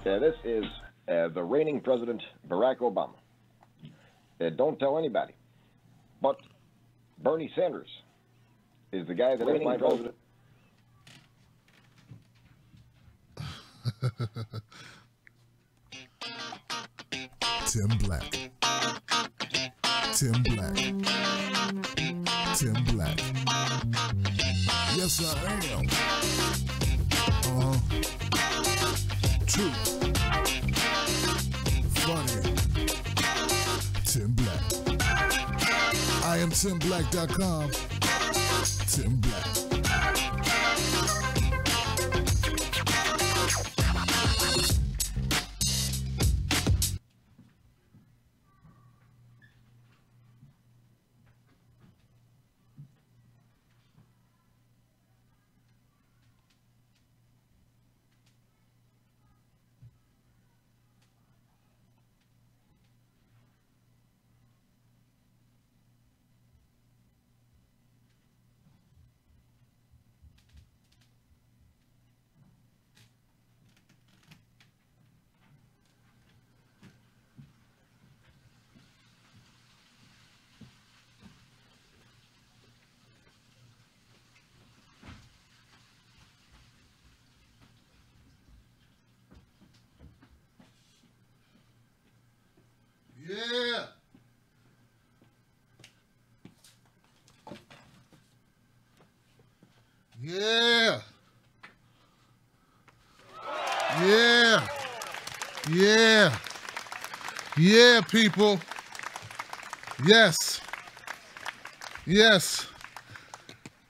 This is the reigning president, Barack Obama. Don't tell anybody. But Bernie Sanders is the guy that is my president. Tim Black. Tim Black. Tim Black. Yes, I am. True. Funny. Tim Black. I am TimBlack.com. Tim Black. Yeah. Yeah. Yeah. Yeah. Yeah, people. Yes. Yes.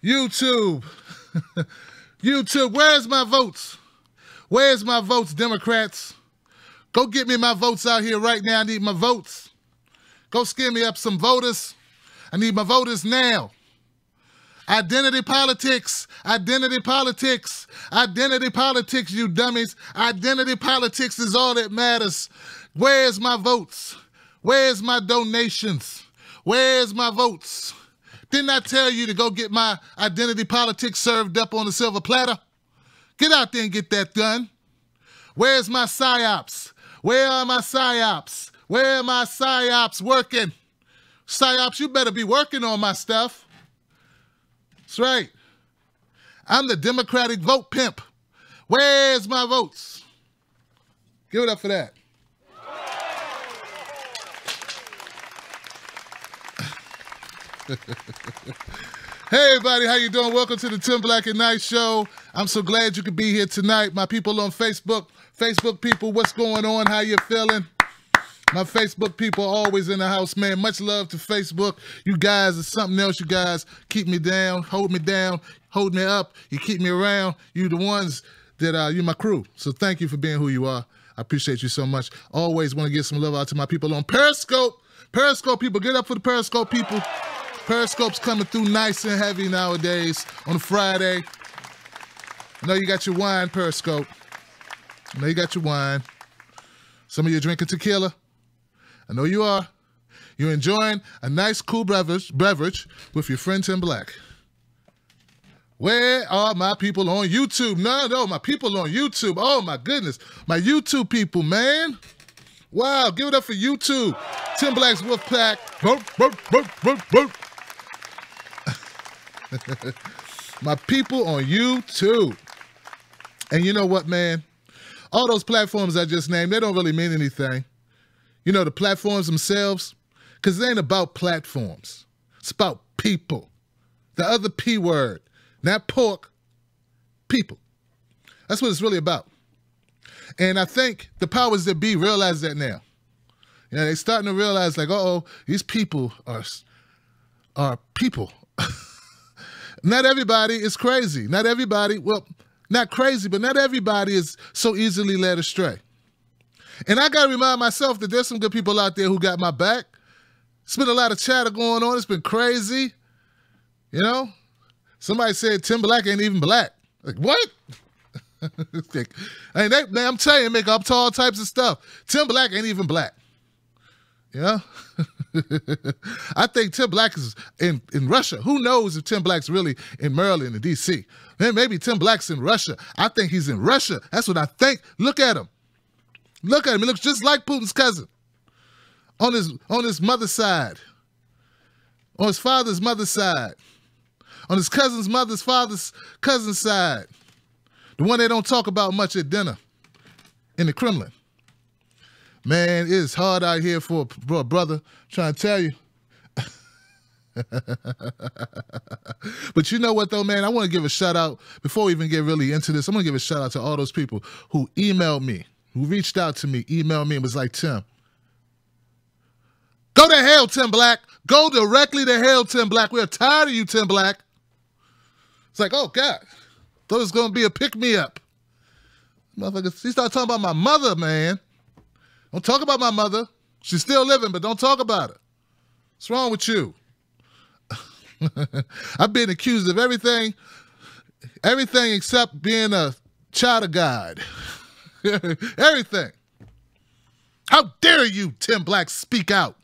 YouTube. YouTube, where's my votes? Where's my votes, Democrats? Go get me my votes out here right now. I need my votes. Go scare me up some voters. I need my voters now. Identity politics. Identity politics. Identity politics, you dummies. Identity politics is all that matters. Where's my votes? Where's my donations? Where's my votes? Didn't I tell you to go get my identity politics served up on a silver platter? Get out there and get that done. Where's my psyops? Where are my psyops? Where are my psyops working? Psyops, you better be working on my stuff. That's right. I'm the Democratic vote pimp. Where's my votes? Give it up for that. Hey everybody, how you doing? Welcome to the Tim Black at Night Show. I'm so glad you could be here tonight. My people on Facebook, people, what's going on? How you feeling? My Facebook people always in the house, man. Much love to Facebook. You guys are something else. You guys keep me down, hold me up. You keep me around. You the ones that you're my crew. So thank you for being who you are. I appreciate you so much. Always want to give some love out to my people on Periscope. Periscope people, get up for the Periscope people. Periscope's coming through nice and heavy nowadays on a Friday. I know you got your wine, Periscope. I know you got your wine. Some of you are drinking tequila. I know you are. You're enjoying a nice, cool beverage with your friend Tim Black. Where are my people on YouTube? No, my people on YouTube. Oh, my goodness. My YouTube people, man. Wow, give it up for YouTube. Tim Black's Wolf Pack. My people on YouTube. And you know what, man? All those platforms I just named, they don't really mean anything. You know, the platforms themselves, because it ain't about platforms. It's about people. The other P word, not pork, people. That's what it's really about. And I think the powers that be realize that now. You know, they're starting to realize, like, uh-oh, these people are people. Not everybody is crazy. Not everybody, well, not crazy, but not everybody is so easily led astray. And I got to remind myself that there's some good people out there who got my back. It's been a lot of chatter going on. It's been crazy. You know? Somebody said Tim Black ain't even black. Like, what? Man, I'm telling you, make up to all types of stuff. Tim Black ain't even black. You know? I think Tim Black is in Russia. Who knows if Tim Black's really in Maryland and D.C.? Man, maybe Tim Black's in Russia. I think he's in Russia. That's what I think. Look at him. Look at him. He looks just like Putin's cousin on his mother's side, on his father's mother's side, on his cousin's mother's father's cousin's side, the one they don't talk about much at dinner in the Kremlin. Man, it is hard out here for a brother, I'm trying to tell you. But you know what, though, man? I want to give a shout-out, before we even get really into this, I'm going to give a shout-out to all those people who emailed me, who reached out to me, emailed me, and was like, Tim, go to hell, Tim Black. Go directly to hell, Tim Black. We're tired of you, Tim Black. It's like, oh, God. Thought it was going to be a pick-me-up. Motherfucker, he started talking about my mother, man. Don't talk about my mother. She's still living, but don't talk about her. What's wrong with you? I've been accused of everything except being a child of God. Everything. How dare you, Tim Black, speak out?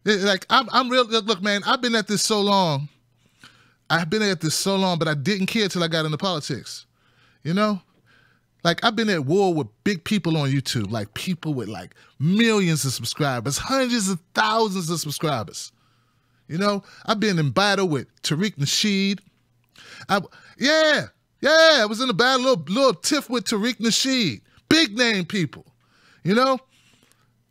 Like, I'm real. Look, man, I've been at this so long. But I didn't care till I got into politics. You know? Like, I've been at war with big people on YouTube, like people with like millions of subscribers, hundreds of thousands of subscribers. You know, I've been in battle with Tariq Nasheed. I was in a battle, little tiff with Tariq Nasheed. Big name people, you know?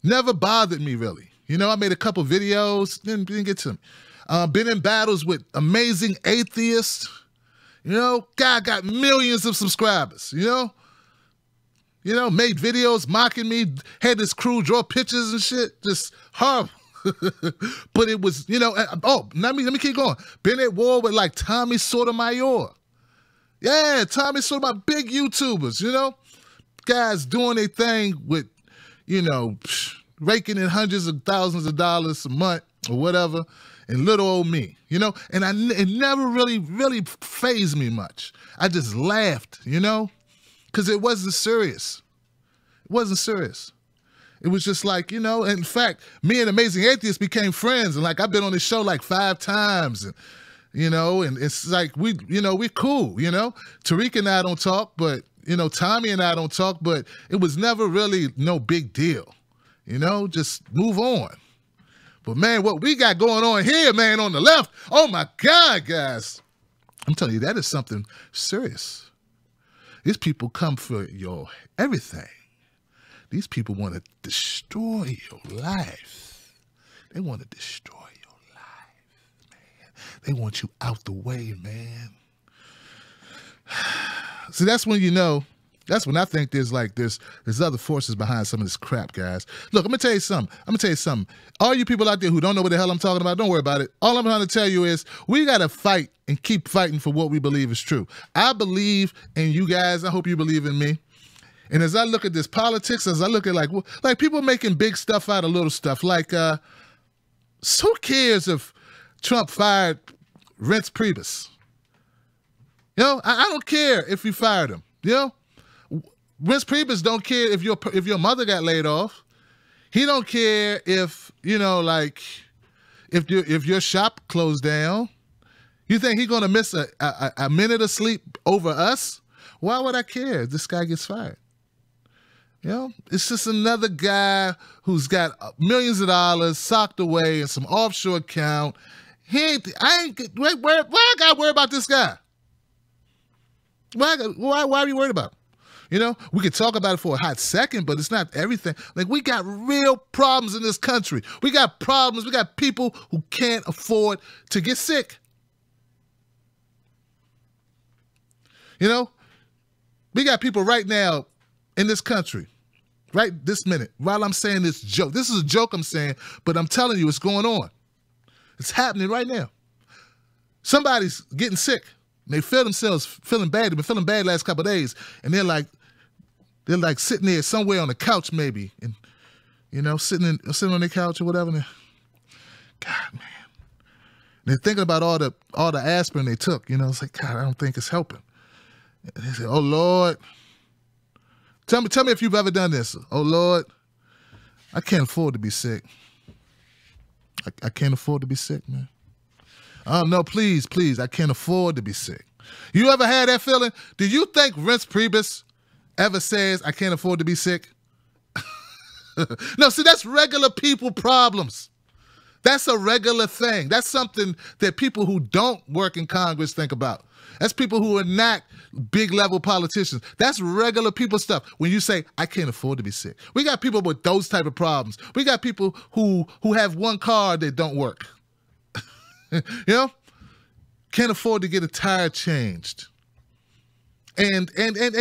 Never bothered me, really. You know, I made a couple videos, didn't get to them. Been in battles with amazing atheists. You know, guy got millions of subscribers, you know? You know, made videos mocking me, had this crew draw pictures and shit, just horrible. But it was, you know, let me keep going. Been at war with like Tommy Sotomayor. Yeah, Tommy Sotomayor, big YouTubers, you know? Guys doing their thing with, you know, raking in hundreds of thousands of dollars a month or whatever, and little old me, you know? And it never really fazed me much. I just laughed, you know? Because it wasn't serious. It wasn't serious. It was just like, you know, in fact, me and Amazing Atheist became friends. And like, I've been on this show like 5 times. And, you know, and it's like, we're cool, you know. Tariq and I don't talk, but, you know, Tommy and I don't talk, but it was never really no big deal. You know, just move on. But man, what we got going on here, man, on the left, oh my God, guys. I'm telling you, that is something serious. These people come for your everything. These people want to destroy your life. They want to destroy your life, man. They want you out the way, man. See, that's when you know, that's when I think there's other forces behind some of this crap, guys. Look, I'm going to tell you something. All you people out there who don't know what the hell I'm talking about, don't worry about it. All I'm trying to tell you is we got to fight and keep fighting for what we believe is true. I believe in you guys. I hope you believe in me. And as I look at this politics, as I look at like people making big stuff out of little stuff, like who cares if Trump fired Reince Priebus? You know, I don't care if you fired him. You know, Reince Priebus don't care if your mother got laid off. He don't care if, you know, like if your shop closed down. You think he's gonna miss a minute of sleep over us? Why would I care if this guy gets fired? You know, it's just another guy who's got millions of dollars socked away in some offshore account. Why I gotta worry about this guy? Why are we worried about him? You know, we could talk about it for a hot second, but it's not everything. Like, we got real problems in this country. We got problems. We got people who can't afford to get sick. You know, we got people right now in this country, right this minute, while I'm saying this joke. This is a joke I'm saying, but I'm telling you, it's going on. It's happening right now. Somebody's getting sick. They feel themselves feeling bad. They've been feeling bad last couple of days, and they're like sitting there somewhere on the couch, maybe, and you know, sitting on their couch or whatever. And God, man, they're thinking about all the aspirin they took. You know, it's like, God, I don't think it's helping. And they say, "Oh Lord, tell me if you've ever done this." "Oh Lord, I can't afford to be sick. I can't afford to be sick, man. Oh, no, please, I can't afford to be sick." You ever had that feeling? Do you think Reince Priebus ever says, I can't afford to be sick? No, see, that's regular people problems. That's a regular thing. That's something that people who don't work in Congress think about. That's people who are not big level politicians. That's regular people stuff. When you say, I can't afford to be sick. We got people with those type of problems. We got people who have one car that don't work. You know? Can't afford to get a tire changed. And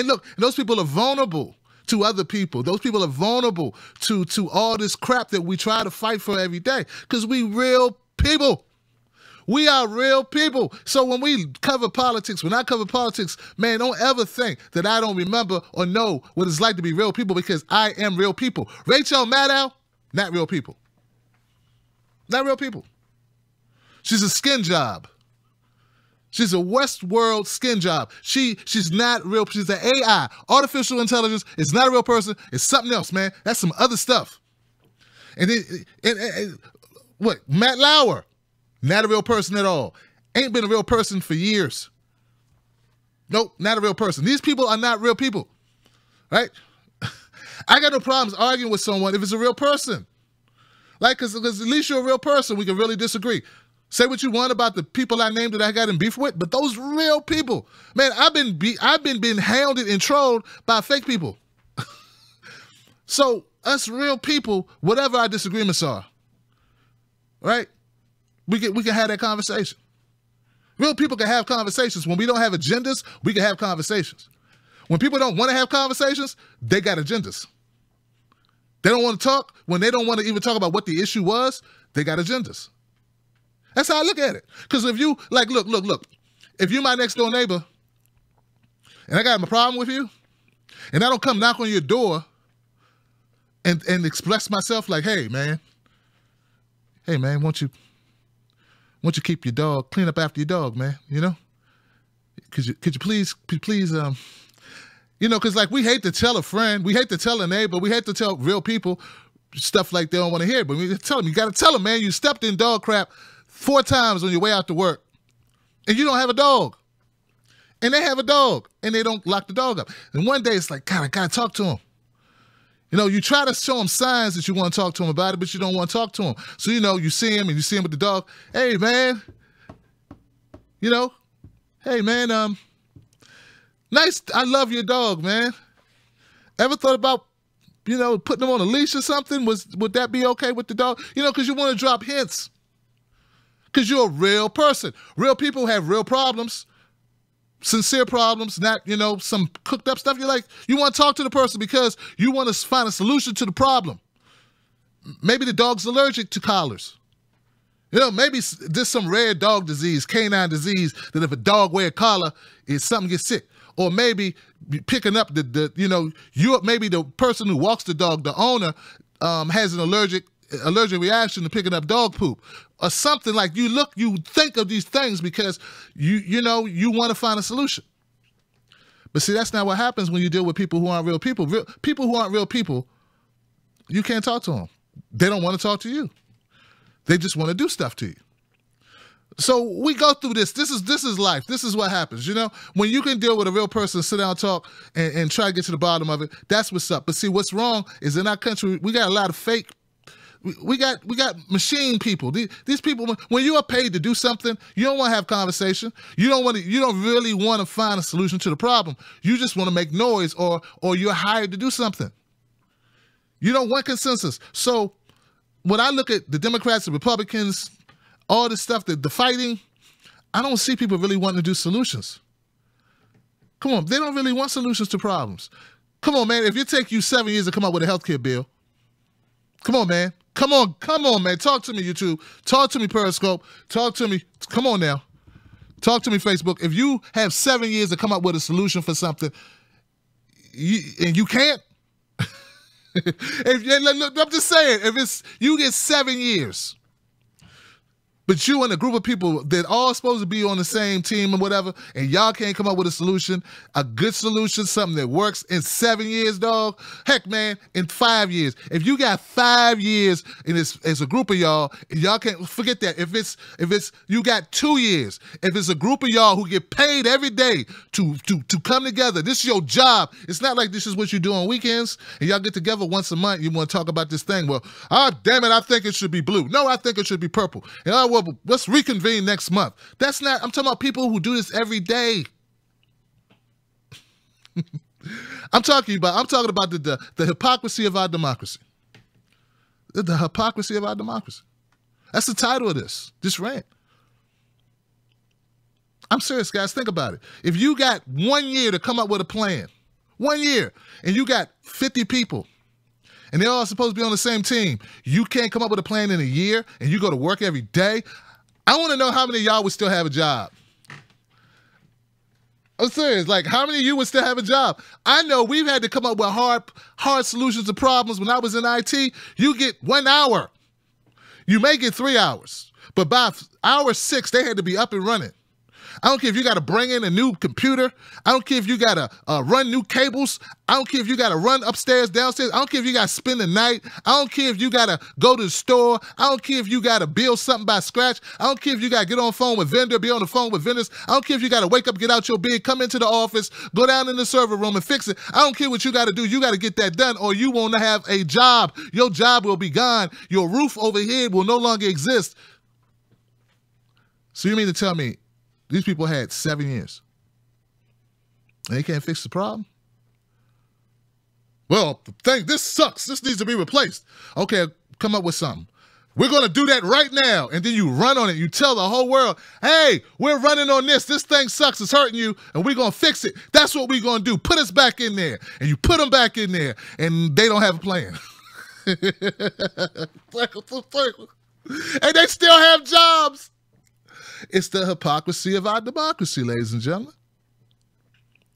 look, those people are vulnerable to other people. Those people are vulnerable to all this crap that we try to fight for every day, because we real people. We are real people. So when we cover politics, when I cover politics, man, don't ever think that I don't remember or know what it's like to be real people, because I am real people. Rachel Maddow, not real people. Not real people. She's a skin job. She's a Westworld skin job. She's not real. She's an AI, artificial intelligence. It's not a real person. It's something else, man. That's some other stuff. And then, what? Matt Lauer, not a real person at all. Ain't been a real person for years. Nope, not a real person. These people are not real people, right? I got no problems arguing with someone if it's a real person. Like, because at least you're a real person. We can really disagree. Say what you want about the people I named that I got in beef with, but those real people, man, I've been being hounded and trolled by fake people. So us real people, whatever our disagreements are, right? We can have that conversation. Real people can have conversations. When we don't have agendas, we can have conversations. When people don't want to have conversations, they got agendas. They don't want to talk. When they don't want to even talk about what the issue was, they got agendas. That's how I look at it. Because if you, like, look. If you're my next door neighbor and I got a problem with you, and I don't come knock on your door and express myself like, hey man, won't you keep your dog, clean up after your dog, man, you know? Could you please, you know, because like we hate to tell a friend, we hate to tell a neighbor, we hate to tell real people stuff like they don't want to hear, but we tell them, you got to tell them, man, you stepped in dog crap 4 times on your way out to work, and you don't have a dog, and they have a dog, and they don't lock the dog up. And one day it's like, God, I gotta talk to him. You know, you try to show him signs that you want to talk to him about it, but you don't want to talk to him. So, you know, you see him with the dog. Hey, man, you know, hey, man, nice, I love your dog, man. Ever thought about, you know, putting him on a leash or something? Would that be okay with the dog? You know, because you want to drop hints. Because you're a real person. Real people have real problems, sincere problems, not, you know, some cooked up stuff. You want to talk to the person because you want to find a solution to the problem. Maybe the dog's allergic to collars. You know, maybe there's some rare dog disease, canine disease, that if a dog wear a collar, something gets sick. Or maybe picking up maybe the person who walks the dog, the owner, has an allergic reaction to picking up dog poop, or something. Like you think of these things because you want to find a solution. But see, that's not what happens when you deal with people who aren't real people. People who aren't real people, you can't talk to them. They don't want to talk to you. They just want to do stuff to you. So we go through this. This is life. This is what happens. You know, when you can deal with a real person, sit down, talk, and try to get to the bottom of it, that's what's up. But see, what's wrong is in our country, we got a lot of fake. We got machine people. These people, when you are paid to do something, you don't want to have conversation. You don't really want to find a solution to the problem. You just want to make noise, or you're hired to do something. You don't want consensus. So when I look at the Democrats, the Republicans, all this stuff, the fighting, I don't see people really wanting to do solutions. Come on, they don't really want solutions to problems. Come on, man, if it take you 7 years to come up with a healthcare bill, come on, man. Come on, man. Talk to me, YouTube. Talk to me, Periscope. Talk to me. Come on now. Talk to me, Facebook. If you have 7 years to come up with a solution for something, and you can't, I'm just saying, if you get 7 years, But you and a group of people that all supposed to be on the same team and whatever, and y'all can't come up with a solution, a good solution, something that works in 7 years, dog. Heck, man, in 5 years. If you got 5 years and it's a group of y'all can't forget that. If it's you got 2 years, if it's a group of y'all who get paid every day to come together, this is your job. It's not like this is what you do on weekends and y'all get together once a month. You want to talk about this thing. Well, damn it, I think it should be blue. No, I think it should be purple. And well, let's reconvene next month. That's not, I'm talking about people who do this every day. I'm talking about the hypocrisy of our democracy. The hypocrisy of our democracy. That's the title of this rant. I'm serious, guys. Think about it. If you got 1 year to come up with a plan, 1 year, and you got 50 people, and they're all supposed to be on the same team, you can't come up with a plan in a year, and you go to work every day, I want to know how many of y'all would still have a job. I'm serious. Like, how many of you would still have a job? I know we've had to come up with hard solutions to problems. When I was in IT, you get 1 hour. You may get 3 hours. But by hour 6, they had to be up and running. I don't care if you got to bring in a new computer. I don't care if you got to run new cables. I don't care if you got to run upstairs, downstairs. I don't care if you got to spend the night. I don't care if you got to go to the store. I don't care if you got to build something by scratch. I don't care if you got to get on the phone with vendor, be on the phone with vendors. I don't care if you got to wake up, get out your bed, come into the office, go down in the server room and fix it. I don't care what you got to do. You got to get that done or you won't have a job. Your job will be gone. Your roof over here will no longer exist. So you mean to tell me these people had 7 years and they can't fix the problem? Well, this sucks. This needs to be replaced. Okay, come up with something. We're going to do that right now. And then you run on it. You tell the whole world, hey, we're running on this. This thing sucks. It's hurting you. And we're going to fix it. That's what we're going to do. Put us back in there. And you put them back in there. And they don't have a plan. And they still have jobs. It's the hypocrisy of our democracy, ladies and gentlemen.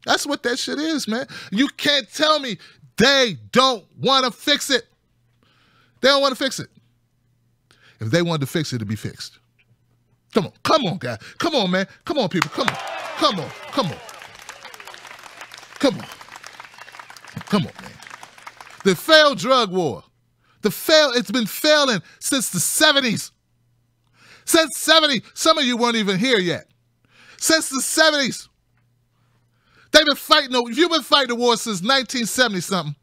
That's what that shit is, man. You can't tell me they don't want to fix it. They don't want to fix it. If they wanted to fix it, it'd be fixed. Come on, guys. Come on, man. Come on, people. Come on, man. The failed drug war. It's been failing since the 70s. Since 70, some of you weren't even here yet. Since the 70s. They've been fighting, you've been fighting the war since 1970-something.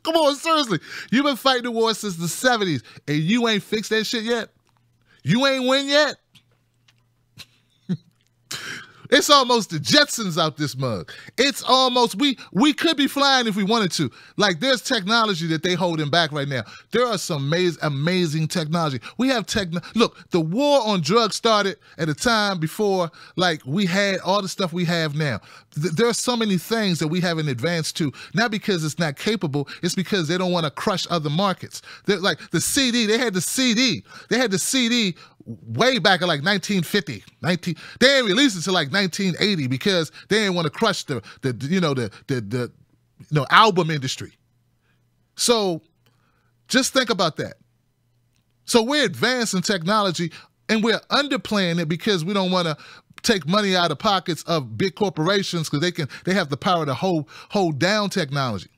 Come on, seriously. You've been fighting the war since the 70s, and you ain't fixed that shit yet? You ain't win yet? It's almost the Jetsons out this mug. It's almost, we could be flying if we wanted to. Like, there's technology that they holding back right now. There are some amazing technology. We have look, the war on drugs started at a time before, like, we had all the stuff we have now. There are so many things that we haven't advanced to, not because it's not capable, it's because they don't want to crush other markets. They're like the CD, they had the CD way back in like 1950. They didn't release it till like 1980 because they didn't want to crush the album industry. So just think about that. So we're advancing technology and we're underplaying it because we don't want to take money out of pockets of big corporations because they have the power to hold down technology.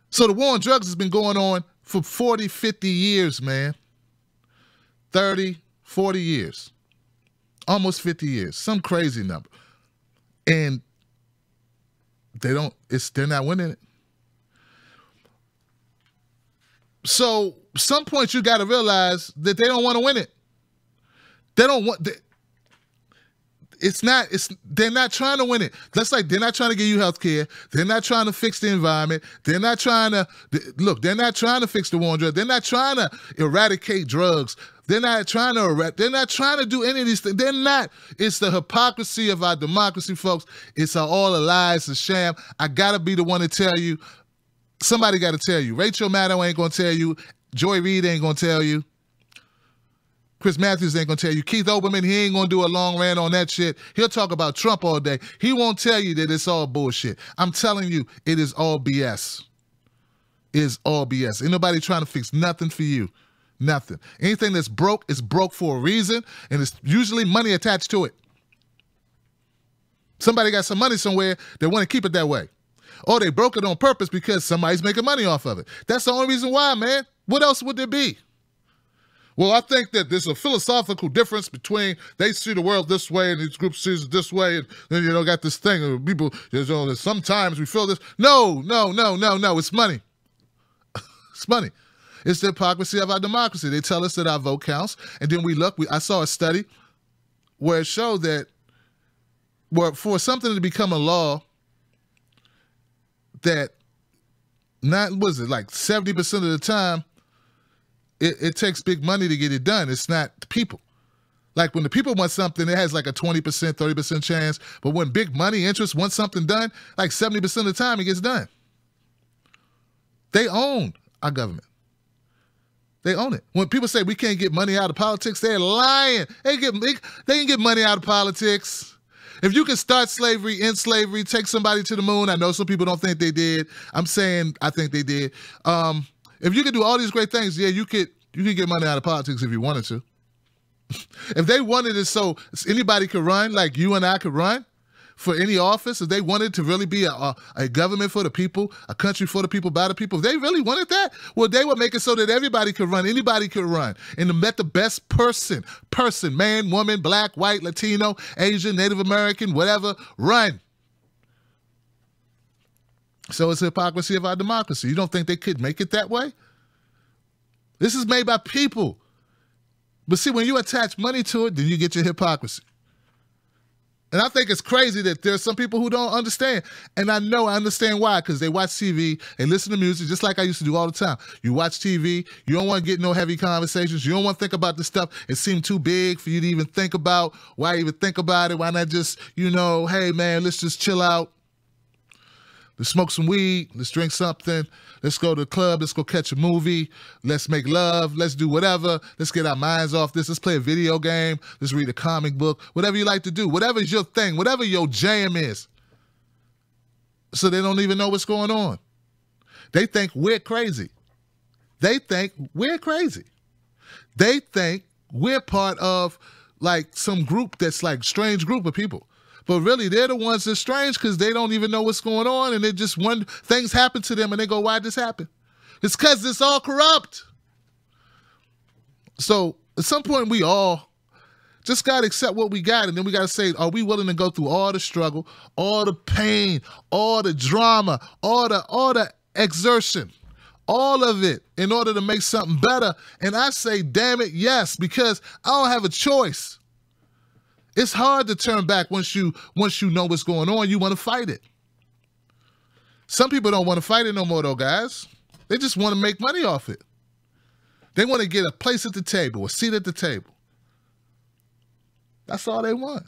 So the war on drugs has been going on for 40, 50 years, man. 30, 40 years, almost 50 years, some crazy number. And they're not winning it. So some point you got to realize that they don't want to win it. They don't want, they're not trying to win it. That's like, they're not trying to give you health care. They're not trying to fix the environment. They're not trying to, look, they're not trying to fix the war on drugs. They're not trying to eradicate drugs. They're not trying to do any of these things. They're not. It's the hypocrisy of our democracy, folks. It's all a lie. It's a sham. I got to be the one to tell you. Somebody got to tell you. Rachel Maddow ain't going to tell you. Joy Reid ain't going to tell you. Chris Matthews ain't going to tell you. Keith Olbermann, he ain't going to do a long rant on that shit. He'll talk about Trump all day. He won't tell you that it's all bullshit. I'm telling you, it is all BS. It is all BS. Ain't nobody trying to fix nothing for you. Nothing. Anything that's broke is broke for a reason, and it's usually money attached to it. Somebody got some money somewhere, they want to keep it that way. Or they broke it on purpose because somebody's making money off of it. That's the only reason why, man. What else would there be? Well, I think that there's a philosophical difference between they see the world this way and each group sees it this way, and then, you know, got this thing of people, you know, sometimes we feel this. No. It's money. It's money. It's the hypocrisy of our democracy. They tell us that our vote counts, and then we look. I saw a study where it showed that for something to become a law, that like 70% of the time, it takes big money to get it done. It's not the people. Like when the people want something, it has like a 20%, 30% chance. But when big money interests want something done, like 70% of the time it gets done. They own our government. They own it. When people say we can't get money out of politics, they're lying. They can get money out of politics. If you can start slavery, end slavery, take somebody to the moon, I know some people don't think they did. I'm saying I think they did. If you could do all these great things, yeah, you could get money out of politics if you wanted to. If they wanted it so anybody could run, like you and I could run for any office, if they wanted to really be a government for the people, a country for the people, by the people, if they really wanted that, well, they would make it so that everybody could run, anybody could run, and to let the best person, man, woman, black, white, Latino, Asian, Native American, whatever, run. So it's the hypocrisy of our democracy. You don't think they could make it that way? This is made by people. But see, when you attach money to it, then you get your hypocrisy. And I think it's crazy that there's some people who don't understand. And I understand why, because they watch TV, they listen to music, just like I used to do all the time. You watch TV, you don't want to get no heavy conversations, you don't want to think about this stuff. It seemed too big for you to even think about. Why even think about it? Why not just, hey man, let's just chill out. Let's smoke some weed, let's drink something, let's go to the club, let's go catch a movie, let's make love, let's do whatever, let's get our minds off this, let's play a video game, let's read a comic book, whatever you like to do, whatever is your thing, whatever your jam is. So they don't even know what's going on. They think we're crazy. They think we're crazy. They think we're part of like some group that's like strange group of people. But really, they're the ones that's strange because they don't even know what's going on, and they just wonder, things happen to them, and they go, why'd this happen? It's because it's all corrupt. So at some point, we all just got to accept what we got, and then we got to say, are we willing to go through all the struggle, all the pain, all the drama, all the exertion, all of it in order to make something better? And I say, damn it, yes, because I don't have a choice. It's hard to turn back once you know what's going on. You want to fight it. Some people don't want to fight it no more, though, guys. They just want to make money off it. They want to get a place at the table, a seat at the table. That's all they want.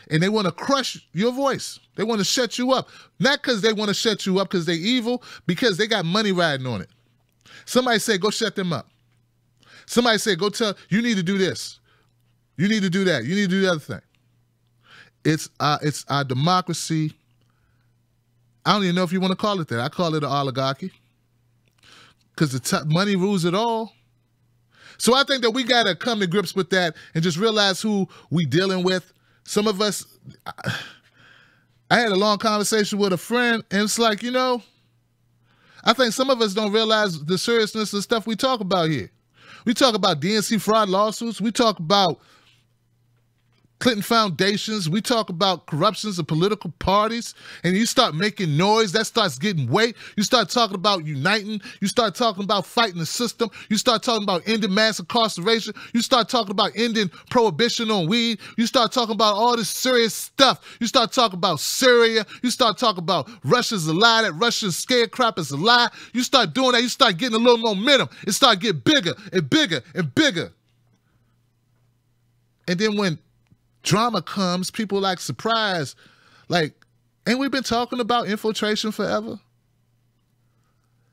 And they want to crush your voice. They want to shut you up. Not because they want to shut you up because they're evil, because they got money riding on it. Somebody say, go shut them up. Somebody say, go tell, you need to do this. You need to do that. You need to do the other thing. It's our democracy. I don't even know if you want to call it that. I call it an oligarchy because the money rules it all. So I think that we got to come to grips with that and just realize who we dealing with. Some of us, I had a long conversation with a friend, and it's like, I think some of us don't realize the seriousness of stuff we talk about here. We talk about DNC fraud lawsuits. We talk about Clinton foundations. We talk about corruptions of political parties, and you start making noise, that starts getting weight. You start talking about uniting. You start talking about fighting the system. You start talking about ending mass incarceration. You start talking about ending prohibition on weed. You start talking about all this serious stuff. You start talking about Syria. You start talking about Russia's a lie, that Russia's scared crap is a lie. You start doing that, you start getting a little momentum. It start getting bigger and bigger and bigger. And then when drama comes, people like surprise. Like, ain't we been talking about infiltration forever?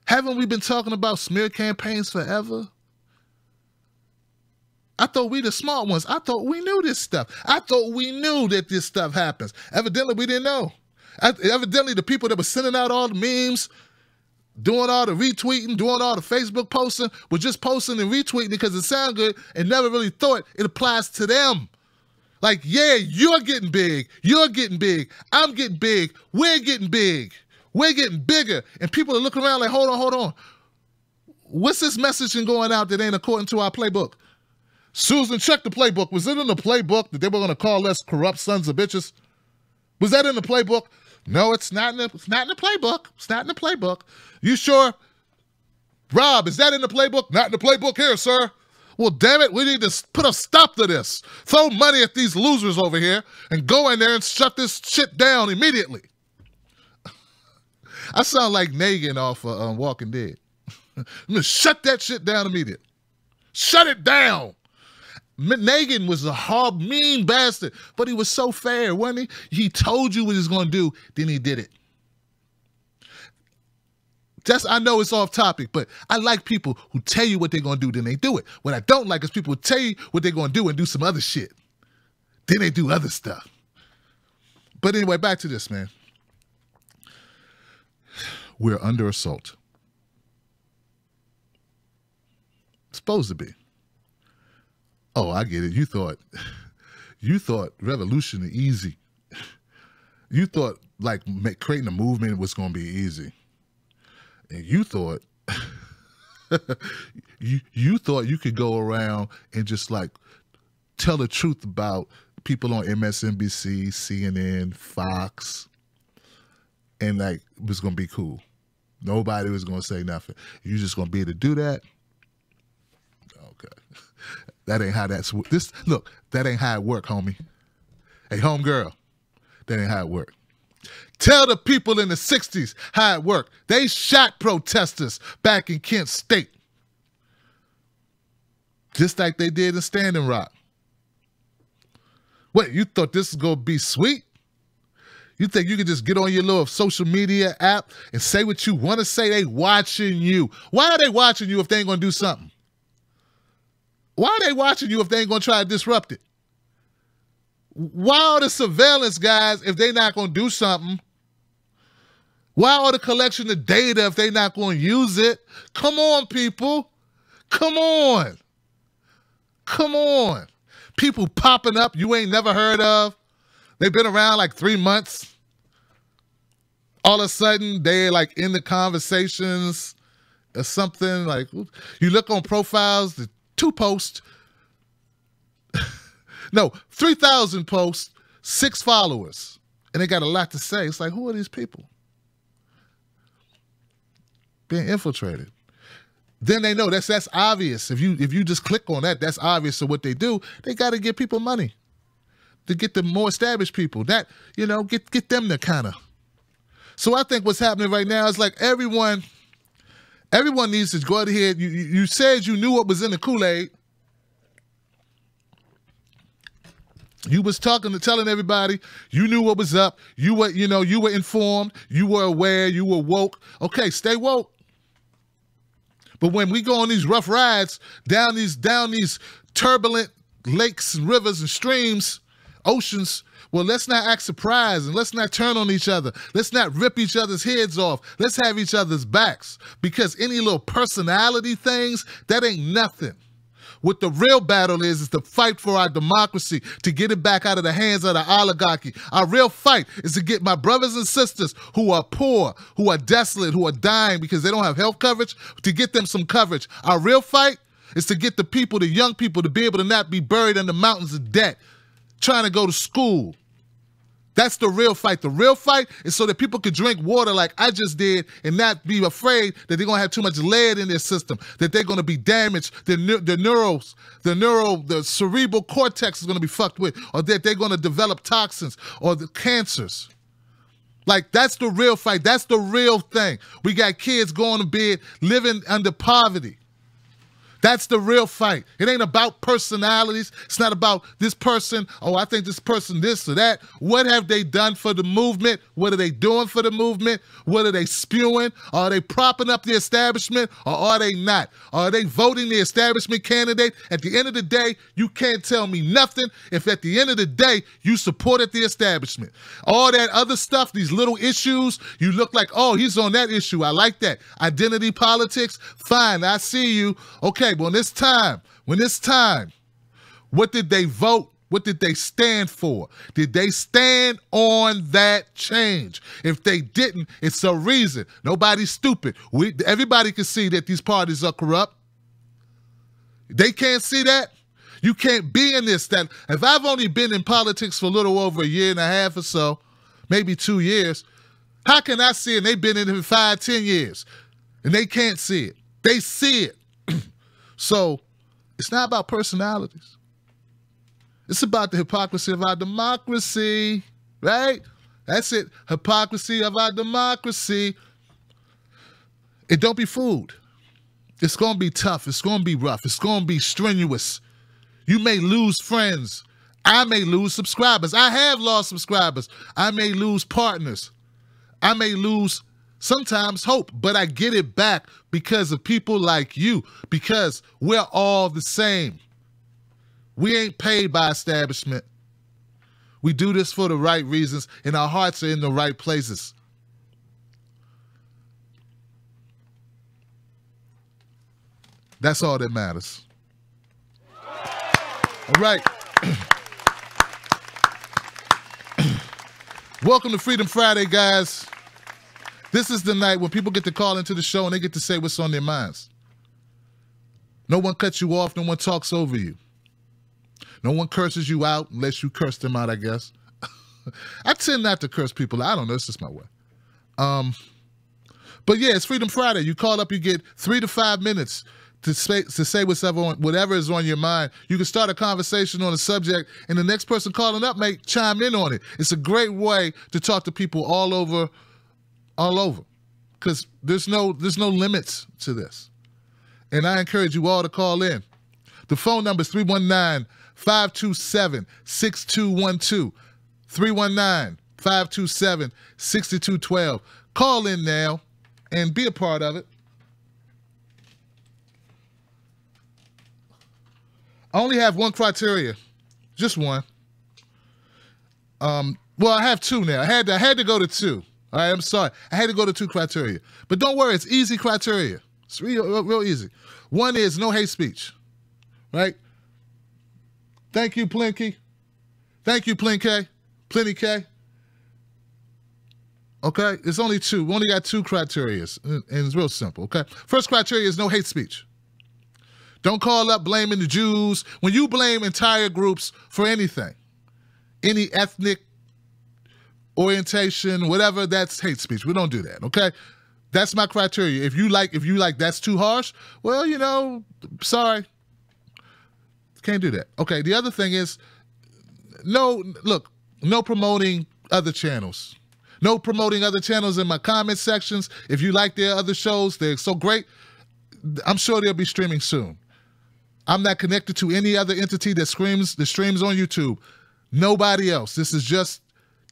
Haven't we been talking about smear campaigns forever? I thought we the smart ones. I thought we knew this stuff. I thought we knew that this stuff happens. Evidently, we didn't know. Evidently, the people that were sending out all the memes, doing all the retweeting, doing all the Facebook posting, was just posting and retweeting because it sounded good and never really thought it applies to them. Like, yeah, you're getting big. You're getting big. I'm getting big. We're getting big. We're getting bigger. And people are looking around like, hold on. What's this messaging going out that ain't according to our playbook? Susan, check the playbook. Was it in the playbook that they were going to call us corrupt sons of bitches? Was that in the playbook? No, it's not in the playbook. It's not in the playbook. You sure? Rob, is that in the playbook? Not in the playbook here, sir. Well, damn it, we need to put a stop to this. Throw money at these losers over here and go in there and shut this shit down immediately. I sound like Negan off of Walking Dead. I'm gonna shut that shit down immediately. Shut it down. Negan was a hard, mean bastard, but he was so fair, wasn't he? He told you what he was going to do, then he did it. I know it's off topic, but I like people who tell you what they're going to do, then they do it. What I don't like is people who tell you what they're going to do and do some other shit. Then they do other stuff. But anyway, back to this, man. We're under assault. Supposed to be. Oh, I get it. You thought revolution is easy. You thought like creating a movement was going to be easy. And you thought you thought you could go around and just like tell the truth about people on MSNBC, CNN, Fox, and like it was gonna be cool. Nobody was gonna say nothing. You just gonna be able to do that? Okay. That ain't how that's this. Look, that ain't how it work, homie. Hey, homegirl, that ain't how it work. Tell the people in the 60s how it worked. They shot protesters back in Kent State. Just like they did in Standing Rock. What, you thought this was going to be sweet? You think you could just get on your little social media app and say what you want to say? They watching you. Why are they watching you if they ain't going to do something? Why are they watching you if they ain't going to try to disrupt it? Why are the surveillance guys if they not going to do something? Why are the collection of data if they not going to use it? Come on, people. Come on. Come on. People popping up you ain't never heard of. They've been around like 3 months. All of a sudden, they're like in the conversations or something. Like you look on profiles, the 2 posts. No, 3,000 posts, 6 followers. And they got a lot to say. It's like, who are these people? Being infiltrated. Then they know that's obvious. If you just click on that, that's obvious. So what they do, they got to give people money to get the more established people. That, you know, get them to kind of. So I think what's happening right now is like everyone needs to go out here. You said you knew what was in the Kool-Aid. You was telling everybody you knew what was up. You were informed. You were aware. You were woke. Okay, stay woke. But when we go on these rough rides down these turbulent lakes and rivers and streams, oceans, well, let's not act surprised and let's not turn on each other. Let's not rip each other's heads off. Let's have each other's backs, because any little personality things, that ain't nothing. What the real battle is to fight for our democracy, to get it back out of the hands of the oligarchy. Our real fight is to get my brothers and sisters who are poor, who are desolate, who are dying because they don't have health coverage, to get them some coverage. Our real fight is to get the people, the young people, to be able to not be buried in the mountains of debt, trying to go to school. That's the real fight. The real fight is so that people can drink water like I just did and not be afraid that they're going to have too much lead in their system, that they're going to be damaged, the cerebral cortex is going to be fucked with, or that they're going to develop toxins or the cancers. Like, that's the real fight. That's the real thing. We got kids going to bed living under poverty. That's the real fight. It ain't about personalities. It's not about this person, oh, I think this person this or that. What have they done for the movement? What are they doing for the movement? What are they spewing? Are they propping up the establishment or are they not? Are they voting the establishment candidate? At the end of the day, you can't tell me nothing if at the end of the day you supported the establishment. All that other stuff, these little issues, you look like, oh, he's on that issue. I like that. Identity politics, fine, I see you. Okay, but when it's time, what did they vote? What did they stand for? Did they stand on that change? If they didn't, it's a reason. Nobody's stupid. Everybody can see that these parties are corrupt. They can't see that. You can't be in this. That if I've only been in politics for a little over a year and a half or so, maybe 2 years, how can I see it? And they've been in it for 5, 10 years, and they can't see it. They see it. So it's not about personalities. It's about the hypocrisy of our democracy, right? That's it. Hypocrisy of our democracy. And don't be fooled. It's going to be tough. It's going to be rough. It's going to be strenuous. You may lose friends. I may lose subscribers. I have lost subscribers. I may lose partners. I may lose sometimes hope, but I get it back because of people like you, because we're all the same. We ain't paid by establishment. We do this for the right reasons, and our hearts are in the right places. That's all that matters. All right. Welcome to Freedom Friday, guys. This is the night when people get to call into the show and they get to say what's on their minds. No one cuts you off. No one talks over you. No one curses you out unless you curse them out, I guess. I tend not to curse people. I don't know. It's just my way. But yeah, it's Freedom Friday. You call up, you get 3 to 5 minutes to say whatever is on your mind. You can start a conversation on a subject, and the next person calling up may chime in on it. It's a great way to talk to people all over, because there's no limits to this. And I encourage you all to call in. The phone number is 319-527-6212. 319-527-6212. Call in now and be a part of it. I only have one criteria, just one. Well, I have two now. I had to go to two. All right, I'm sorry. I had to go to 2 criteria. But don't worry, it's easy criteria. It's real easy. One is no hate speech, right? Thank you, Plinky. Thank you, Plinky. Plenty K. Okay, it's only 2. We only got 2 criteria, and it's real simple, okay? First criteria is no hate speech. Don't call up blaming the Jews. When you blame entire groups for anything, any ethnic orientation, whatever, that's hate speech. We don't do that, okay? That's my criteria. If you like that's too harsh, well, you know, sorry. Can't do that. Okay, the other thing is no promoting other channels. No promoting other channels in my comment sections. If you like their other shows, they're so great. I'm sure they'll be streaming soon. I'm not connected to any other entity that streams on YouTube. Nobody else. This is just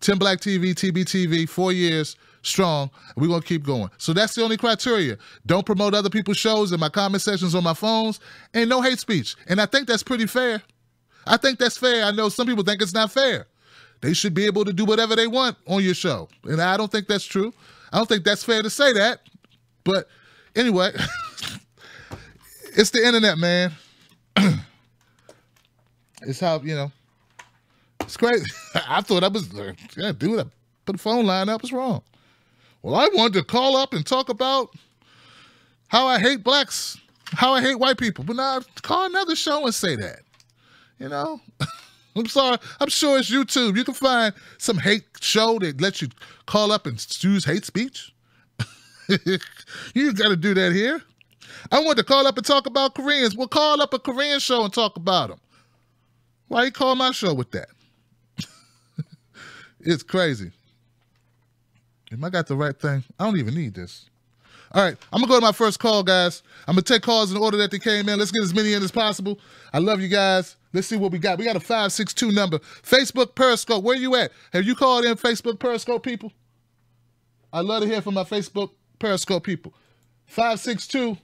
Tim Black TV, TBTV, 4 years strong. We're going to keep going. So that's the only criteria. Don't promote other people's shows in my comment sections on my phones, and no hate speech. And I think that's pretty fair. I think that's fair. I know some people think it's not fair. They should be able to do whatever they want on your show. And I don't think that's true. I don't think that's fair to say that. But anyway, it's the internet, man. It's how, you know, it's crazy. I thought I was, yeah, dude, I put the phone line up. What's wrong? Well, I wanted to call up and talk about how I hate blacks, how I hate white people. But now call another show and say that. You know? I'm sorry. I'm sure it's YouTube. You can find some hate show that lets you call up and use hate speech. You got to do that here. I want to call up and talk about Koreans. Well, call up a Korean show and talk about them. Why you call my show with that? It's crazy. If I got the right thing, I don't even need this. All right, I'm going to go to my first call, guys. I'm going to take calls in the order that they came in. Let's get as many in as possible. I love you guys. Let's see what we got. We got a 562 number. Facebook Periscope, where you at? Have you called in Facebook Periscope people? I'd love to hear from my Facebook Periscope people. 562,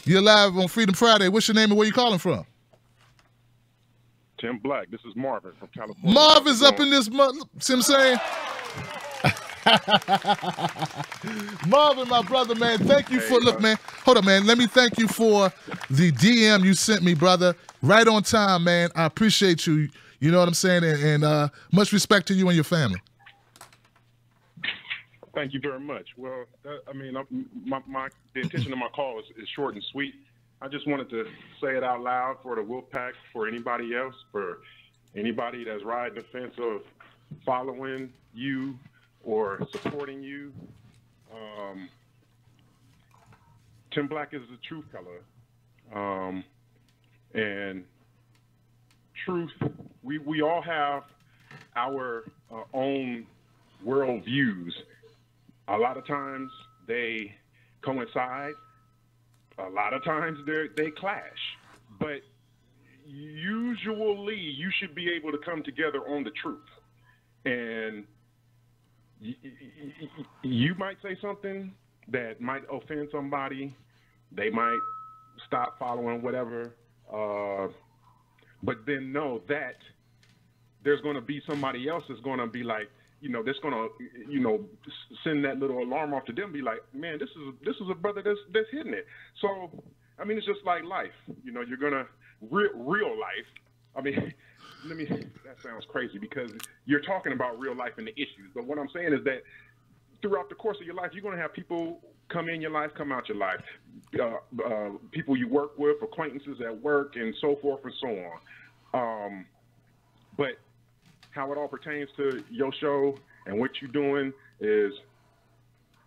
you're live on Freedom Friday. What's your name and where you calling from? Tim Black. This is Marvin from California. Marvin's up in this see what I'm saying? Marvin, my brother, man, thank you for, look, man, hold up, man. Let me thank you for the DM you sent me, brother. Right on time, man. I appreciate you. You know what I'm saying? And much respect to you and your family. Thank you very much. Well, I mean, the intention of my call is short and sweet. I just wanted to say it out loud for the Wolfpack, for anybody else, for anybody that's riding the fence of following you or supporting you. Tim Black is the truth teller. And truth, we all have our own world views. A lot of times they coincide. A lot of times they clash. But usually you should be able to come together on the truth. And you might say something that might offend somebody. They might stop following whatever. But then know that there's going to be somebody else that's going to be like, that's going to, send that little alarm off to them, be like, man, this is a brother that's hitting it. So, I mean, it's just like life. You're going to, real life. I mean, that sounds crazy because you're talking about real life and the issues. But what I'm saying is that throughout the course of your life, you're going to have people come in your life, come out your life, people you work with, acquaintances at work, and so forth and so on. But how it all pertains to your show and what you're doing is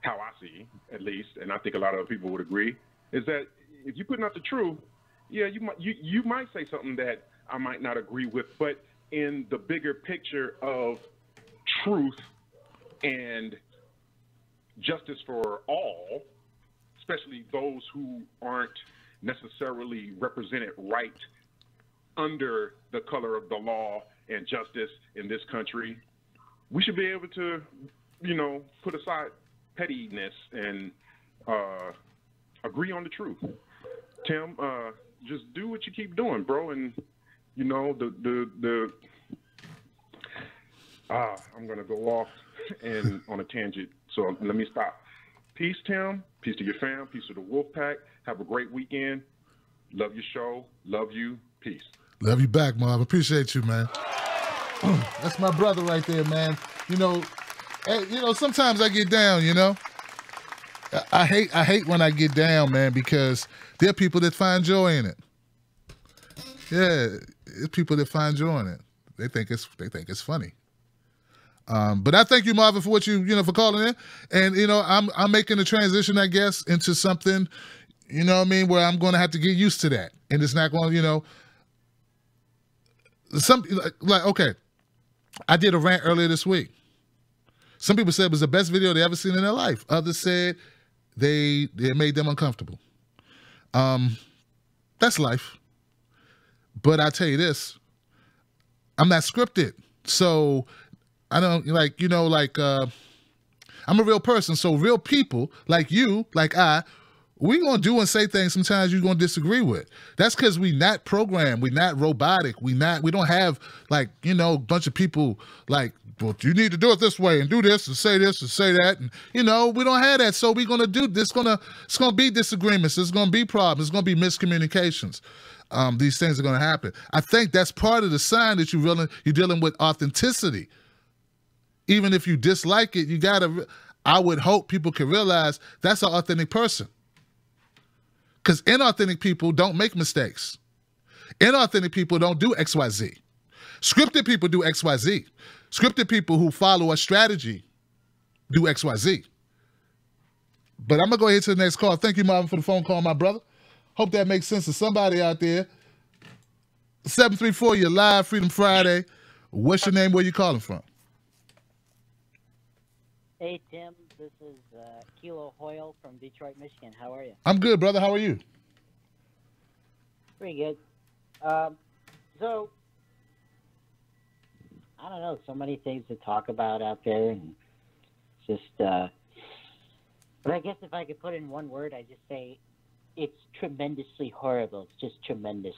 how I see, at least, and I think a lot of other people would agree, is that if you're putting out the truth, yeah, you might say something that I might not agree with, but in the bigger picture of truth and justice for all, especially those who aren't necessarily represented right under the color of the law and justice in this country, we should be able to, put aside pettiness and agree on the truth. Tim, just do what you keep doing, bro, and I'm gonna go off and on a tangent, so let me stop. Peace, Tim. Peace to your fam. Peace to the Wolfpack. Have a great weekend. Love your show. Love you. Peace. Love you back, Marv. Appreciate you, man. That's my brother right there, man. Sometimes I get down, I hate when I get down, man, because there are people that find joy in it. Yeah, there's people that find joy in it. They think it's funny. But I thank you, Marvin, for what for calling in. And I'm making a transition, I guess, into something, where I'm going to have to get used to that, and it's not going, okay. I did a rant earlier this week. Some people said it was the best video they ever seen in their life. Others said it made them uncomfortable. That's life. But I tell you this, I'm not scripted. So I don't I'm a real person. So real people like you, like we're going to do and say things sometimes you're going to disagree with. That's because we not programmed. We're not robotic. We don't have a bunch of people like, well, you need to do it this way and do this and say that. And, we don't have that. So we're going to do this. It's going to be disagreements. There's going to be problems. There's going to be miscommunications. These things are going to happen. I think that's part of the sign that you're dealing with authenticity. Even if you dislike it, I would hope people can realize that's an authentic person. Because inauthentic people don't make mistakes. Inauthentic people don't do XYZ. Scripted people do XYZ. Scripted people who follow a strategy do XYZ. But I'm going to go ahead to the next call. Thank you, Marvin, for the phone call, my brother. Hope that makes sense to somebody out there. 734, you're live, Freedom Friday. What's your name? Where you calling from? Hey, Tim. This is Kilo Hoyle from Detroit, Michigan. How are you? I'm good, brother. How are you? Pretty good. So, I don't know. So many things to talk about out there, and just. But I guess if I could put in one word, I'd just say it's tremendously horrible. It's just tremendous.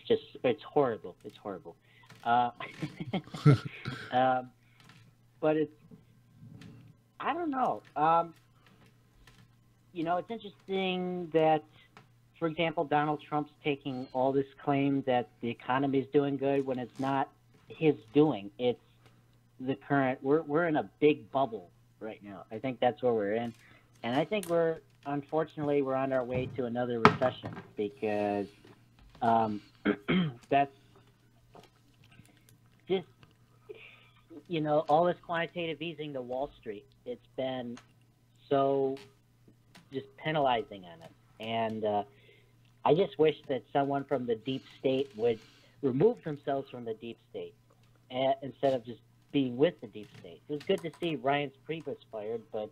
It's horrible. It's horrible. But it's. I don't know. It's interesting that, for example, Donald Trump's taking all this claim that the economy is doing good when it's not his doing. It's the current. We're in a big bubble right now. I think that's where we're in, and I think unfortunately we're on our way to another recession because that's just all this quantitative easing to Wall Street. It's been so just penalizing on us. And I just wish that someone from the deep state would remove themselves from the deep state instead of just being with the deep state. It was good to see Ryan's Priebus fired, but,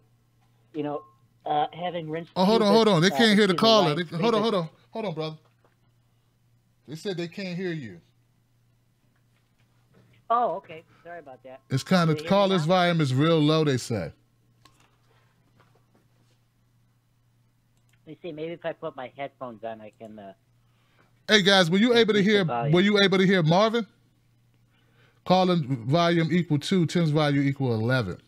having rinsed... Oh, hold on. They can't hear the caller. Hold on, brother. They said they can't hear you. Oh, okay. Sorry about that. It's kind of... Caller's volume is real low, they say. Let me see. Maybe if I put my headphones on, I can. Hey guys, were you able to hear? Were you able to hear Marvin? Calling volume equal 2, Tim's volume equal 11.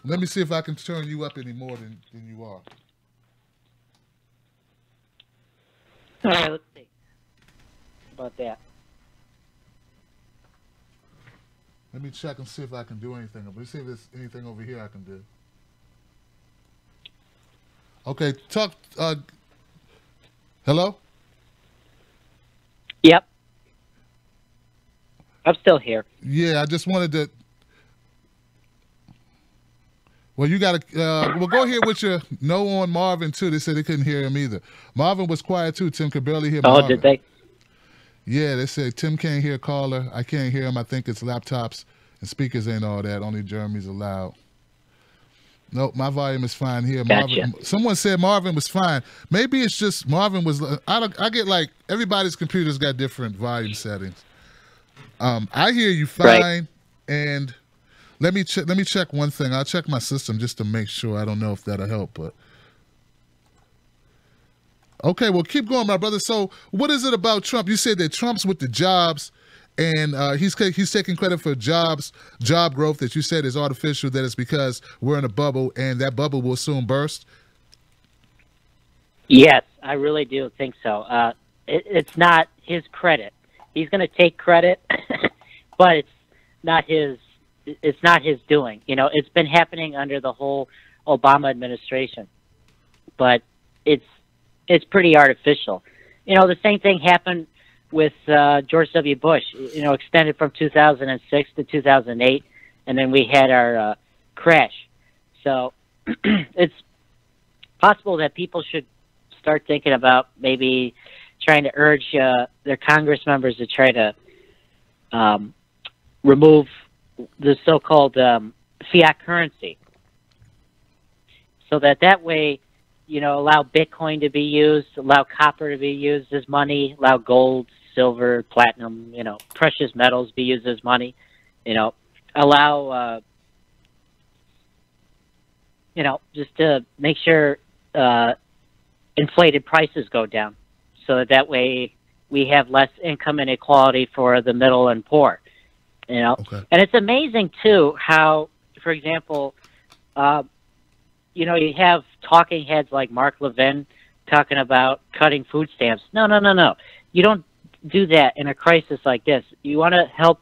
Let me see if I can turn you up any more than you are. All right, let's see. How about that? Let me check and see if I can do anything. Let me see if there's anything over here I can do. Okay, talk. Hello? Yep. I'm still here. Yeah, I just wanted to. Well, you got to. Well, go ahead with your no on Marvin, too. They said they couldn't hear him either. Marvin was quiet, too. Tim could barely hear Marvin. Oh, did they? Yeah, they said Tim can't hear caller. I can't hear him. I think it's laptops and speakers ain't all that. Only Jeremy's allowed. Nope, my volume is fine here. Gotcha. Marvin, someone said Marvin was fine. Maybe it's just Marvin was. I get like everybody's computer's got different volume settings. I hear you fine, right. And let me check one thing. I'll check my system just to make sure. I don't know if that'll help, but okay. Well, keep going, my brother. So, what is it about Trump? You said that Trump's with the jobs. And he's taking credit for job growth that you said is artificial, that it's because we're in a bubble and that bubble will soon burst? Yes, I really do think so. It's not his credit. He's going to take credit, but it's not his doing. It's been happening under the whole Obama administration, but it's pretty artificial. The same thing happened with George W. Bush, extended from 2006 to 2008, and then we had our crash. So it's possible that people should start thinking about maybe trying to urge their Congress members to try to remove the so-called fiat currency, so that way, allow Bitcoin to be used, allow copper to be used as money, allow gold, silver, platinum, precious metals be used as money, allow, just to make sure inflated prices go down, so that way we have less income inequality for the middle and poor, Okay. And it's amazing, too, how, for example, you have talking heads like Mark Levin talking about cutting food stamps. No. You don't do that in a crisis like this. You want to help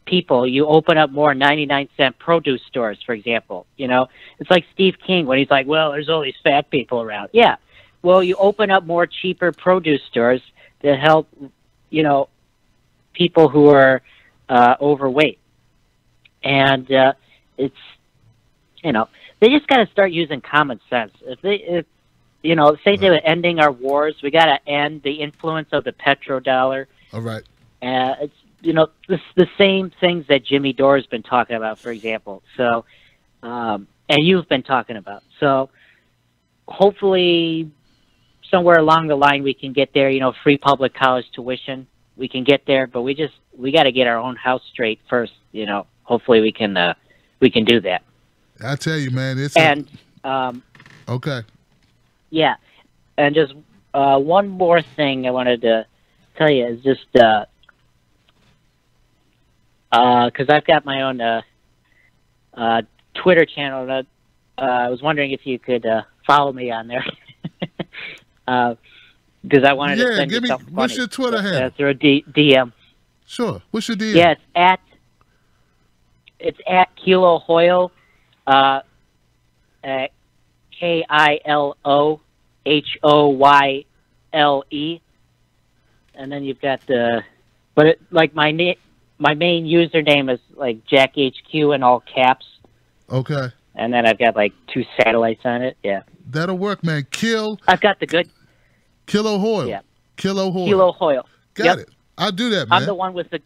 people. You open up more 99-cent produce stores, for example. It's like Steve King when he's like, well, there's all these fat people around. Yeah. Well, you open up more cheaper produce stores to help, people who are overweight. And it's, they just got to start using common sense. If say they were ending our wars, we got to end the influence of the petrodollar. All right. the same things that Jimmy Dore's been talking about, for example. So, and you've been talking about. So, hopefully, somewhere along the line we can get there. Free public college tuition. We can get there, but we got to get our own house straight first. Hopefully we can do that. I tell you, man, okay. Yeah, and just one more thing I wanted to tell you is just because I've got my own Twitter channel. And, I was wondering if you could follow me on there because I wanted to send you something funny. What's your Twitter handle? Through a DM. Sure. What's your DM? Yeah, it's at Kilo Hoyle, at KILOHOYLE, and then you've got my main username is like Jack HQ in all caps. Okay. And then I've got like 2 satellites on it. Yeah. That'll work, man. I've got the good. Kilo Hoyle. Yeah. Kilo Hoyle. Kilo Hoyle. Got it. I'll do that, man. I'm the one with the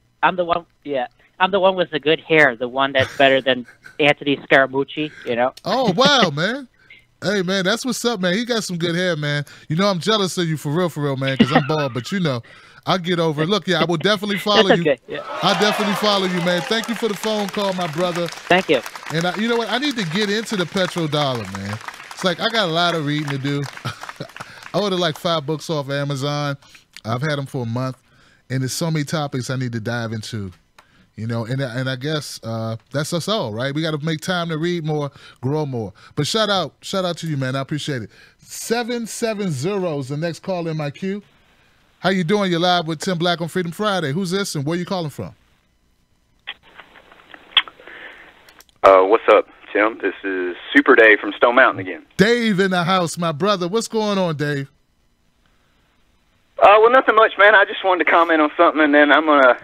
good hair, the one that's better than Anthony Scaramucci, Oh, wow, man. Hey, man, that's what's up, man. He got some good hair, man. I'm jealous of you for real, man, because I'm bald, but I'll get over it. Look, I will definitely follow you. Okay. Yeah. I'll definitely follow you, man. Thank you for the phone call, my brother. Thank you. And you know what? I need to get into the petrodollar, man. It's like I got a lot of reading to do. I ordered like 5 books off Amazon. I've had them for a month, and there's so many topics I need to dive into. And I guess that's us all, right? We got to make time to read more, grow more. But shout out to you, man. I appreciate it. 770 is the next call in my queue. How you doing? You're live with Tim Black on Freedom Friday. Who's this, and where you calling from? What's up, Tim? This is Super Dave from Stone Mountain again. Dave in the house, my brother. What's going on, Dave? Well, nothing much, man. I just wanted to comment on something, and then I'm gonna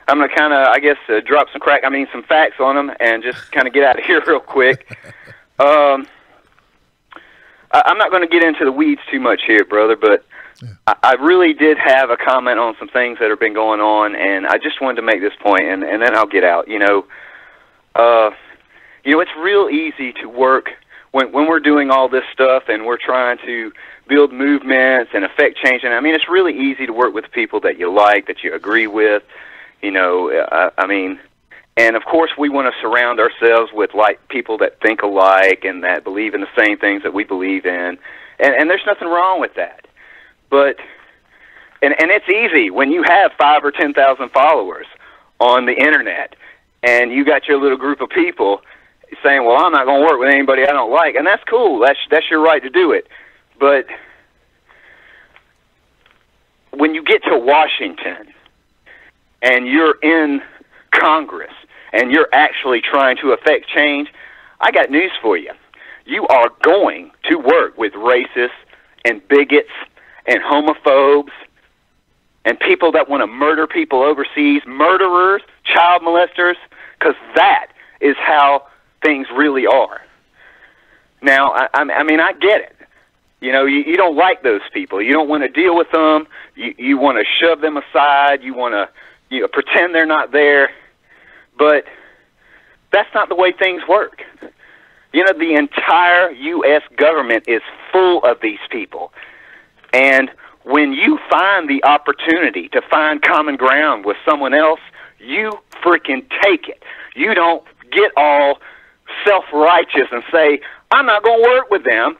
kind of, I guess, drop some facts on them, and just kind of get out of here real quick. I'm not going to get into the weeds too much here, brother, but I really did have a comment on some things that have been going on, and I just wanted to make this point, and then I'll get out. It's real easy to work when we're doing all this stuff, and we're trying to build movements and affect change. And it's really easy to work with people that you like, that you agree with. And of course we want to surround ourselves with people that think alike and that believe in the same things that we believe in. And there's nothing wrong with that. But, and it's easy when you have 5,000 or 10,000 followers on the internet and you got your little group of people saying, well, I'm not going to work with anybody I don't like. And that's cool. That's your right to do it. But when you get to Washington and you're in Congress and you're actually trying to affect change, I got news for you. You are going to work with racists and bigots and homophobes and people that want to murder people overseas, murderers, child molesters, because that is how things really are. Now, I get it. You don't like those people. You don't want to deal with them. You want to shove them aside. You want to pretend they're not there. But that's not the way things work. The entire U.S. government is full of these people. And when you find the opportunity to find common ground with someone else, you freaking take it. You don't get all self-righteous and say, I'm not going to work with them.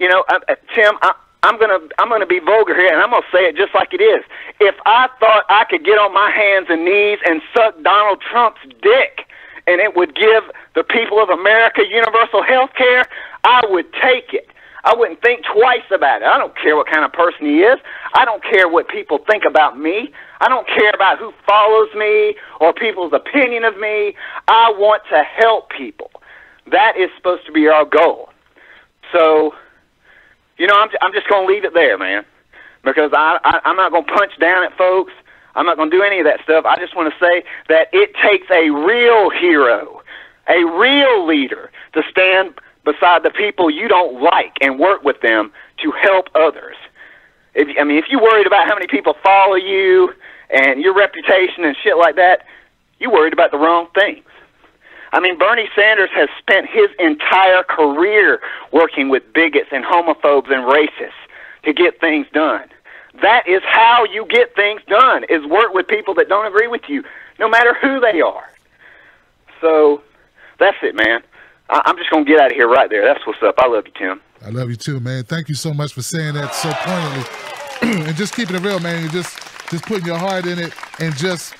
Tim, I'm gonna be vulgar here, and I'm gonna say it just like it is. If I thought I could get on my hands and knees and suck Donald Trump's dick, and it would give the people of America universal health care, I would take it. I wouldn't think twice about it. I don't care what kind of person he is. I don't care what people think about me. I don't care about who follows me or people's opinion of me. I want to help people. That is supposed to be our goal. So, I'm just going to leave it there, man, because I'm not going to punch down at folks. I'm not going to do any of that stuff. I just want to say that it takes a real hero, a real leader to stand beside the people you don't like and work with them to help others. If you're worried about how many people follow you and your reputation and shit like that, you worried about the wrong things. I mean, Bernie Sanders has spent his entire career working with bigots and homophobes and racists to get things done. That is how you get things done, is work with people that don't agree with you, no matter who they are. So that's it, man. I'm just going to get out of here right there. That's what's up. I love you, Tim. I love you too, man. Thank you so much for saying that so poignantly. And just keeping it real, man. And just putting your heart in it. And just,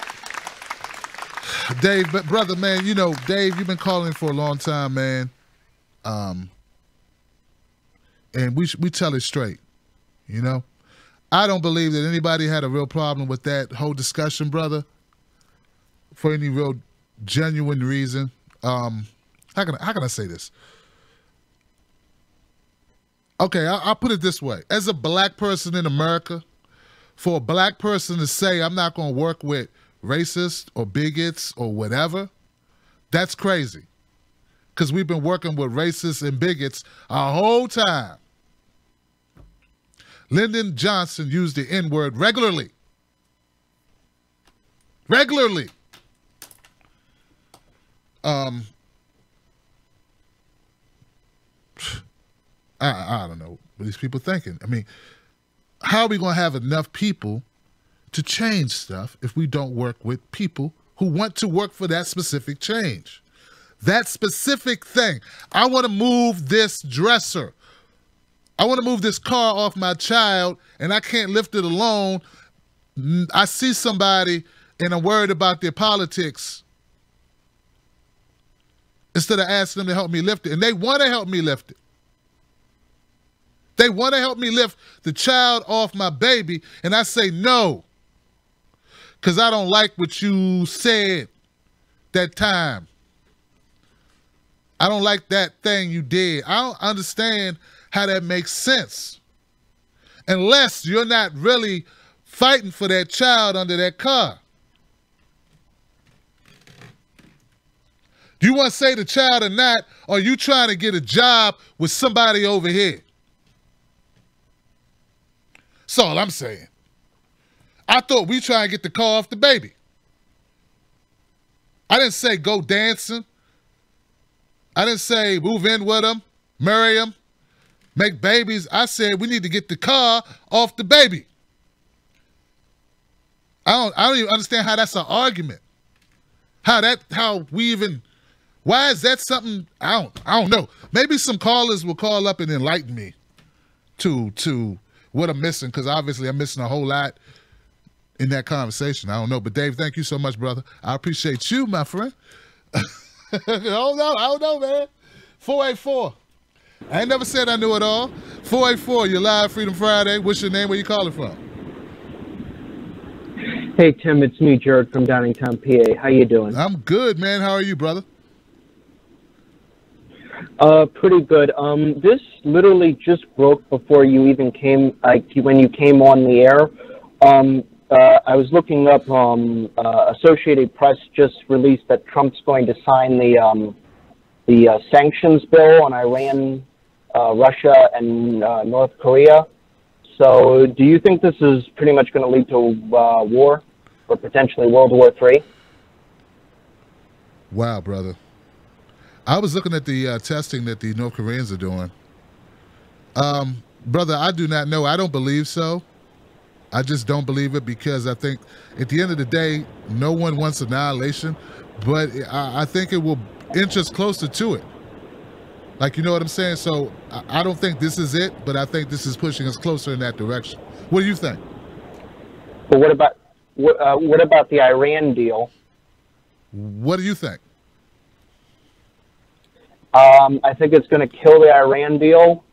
Dave, but brother, man, you know, Dave, you've been calling for a long time, man. And we tell it straight, you know. I don't believe that anybody had a real problem with that whole discussion, brother, for any real genuine reason. How can I say this? Okay, I'll put it this way. As a black person in America, for a black person to say, I'm not going to work with racists or bigots or whatever, that's crazy. Because we've been working with racists and bigots our whole time. Lyndon Johnson used the N-word regularly. Regularly. I don't know what these people thinking. I mean, how are we going to have enough people to change stuff if we don't work with people who want to work for that specific change? That specific thing. I want to move this dresser. I want to move this car off my child, and I can't lift it alone. I see somebody, and I'm worried about their politics instead of asking them to help me lift it. And they want to help me lift it. They want to help me lift the child off my baby, and I say no, because I don't like what you said that time. I don't like that thing you did. I don't understand how that makes sense unless you're not really fighting for that child under that car. Do you want to say the child or not, or are you trying to get a job with somebody over here? That's all I'm saying. I thought we try and get the car off the baby. I didn't say go dancing. I didn't say move in with them, marry them, make babies. I said we need to get the car off the baby. I don't even understand how that's an argument. Why is that something? I don't know. Maybe some callers will call up and enlighten me to what I'm missing, because obviously I'm missing a whole lot in that conversation. I don't know. But Dave, thank you so much, brother. I appreciate you, my friend. I don't know, man. 484. I ain't never said I knew it all. 484, you're live, Freedom Friday. What's your name? Where you calling from? Hey, Tim, it's me, Jared from Downingtown, PA. How you doing? I'm good, man. How are you, brother? Pretty good. This literally just broke before you even came, when you came on the air. I was looking up, Associated Press just released that Trump's going to sign the sanctions bill on Iran, Russia, and North Korea. So do you think this is pretty much going to lead to war, or potentially World War III? Wow, brother. I was looking at the testing that the North Koreans are doing. Brother, I do not know. I don't believe so. I just don't believe it, because I think at the end of the day, no one wants annihilation, but I think it will inch us closer to it. Like, you know what I'm saying? So I don't think this is it, but I think this is pushing us closer in that direction. What do you think? But what about the Iran deal? What do you think? I think it's going to kill the Iran deal.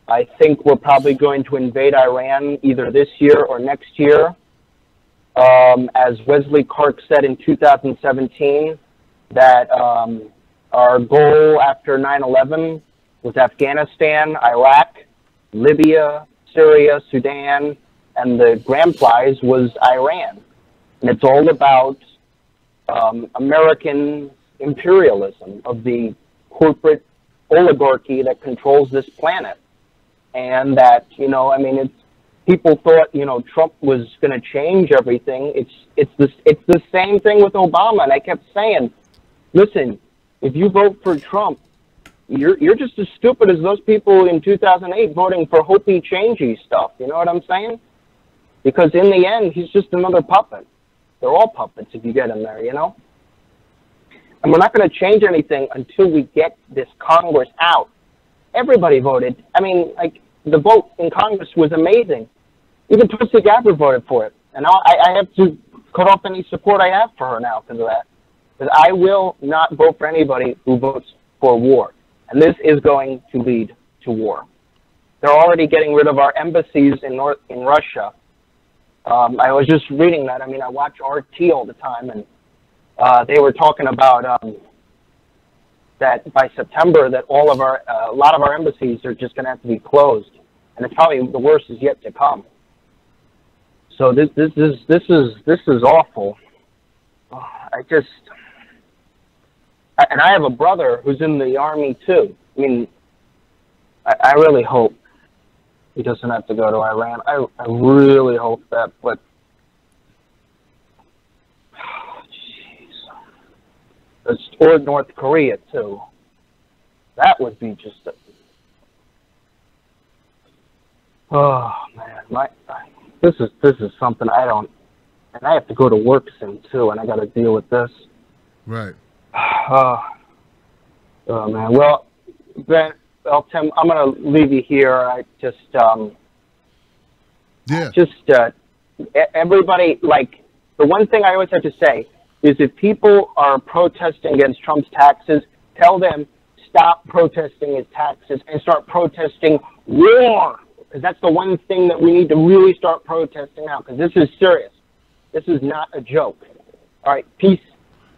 I think we're probably going to invade Iran either this year or next year. As Wesley Clark said in 2017, that our goal after 9/11 was Afghanistan, Iraq, Libya, Syria, Sudan, and the grand prize was Iran. And it's all about American imperialism of the corporate oligarchy that controls this planet. And that, you know, I mean, people thought, you know, Trump was going to change everything. It's the same thing with Obama. And I kept saying, listen, if you vote for Trump, you're just as stupid as those people in 2008 voting for hopey, changey stuff. You know what I'm saying? Because in the end, he's just another puppet. They're all puppets if you get him there, you know? And we're not going to change anything until we get this Congress out. Everybody voted. I mean, like, the vote in Congress was amazing. Even Tulsi Gabbard voted for it. And I have to cut off any support I have for her now because of that. Because I will not vote for anybody who votes for war. And this is going to lead to war. They're already getting rid of our embassies in Russia. I was just reading that. I mean, I watch RT all the time, and they were talking about that by September that a lot of our embassies are just going to have to be closed, and it's probably the worst is yet to come. So this is awful. And I have a brother who's in the Army too. I mean, I really hope he doesn't have to go to Iran. I really hope that, but jeez, or North Korea too. That would be just oh man, this is something I don't, and I have to go to work soon too, and I got to deal with this. Right. Oh man. Well, Ben, Tim, I'm gonna leave you here. I just everybody, like, the one thing I always have to say is if people are protesting against Trump's taxes, tell them stop protesting his taxes and start protesting war, because that's the one thing that we need to really start protesting now, because this is serious. This is not a joke. All right, peace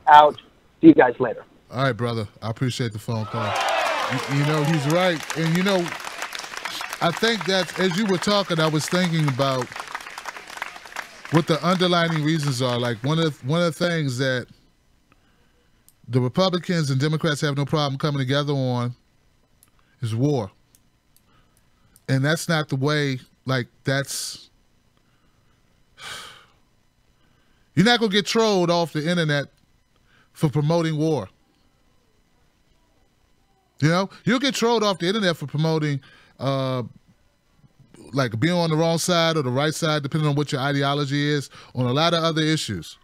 out. See you guys later. All right, brother. I appreciate the phone call. You know, he's right. And, you know, I think that as you were talking, I was thinking about what the underlying reasons are. Like, one of the things that the Republicans and Democrats have no problem coming together on is war. And that's not the way, like, that's... You're not going to get trolled off the internet for promoting war. You know, you'll get trolled off the internet for promoting, like, being on the wrong side or the right side, depending on what your ideology is, on a lot of other issues.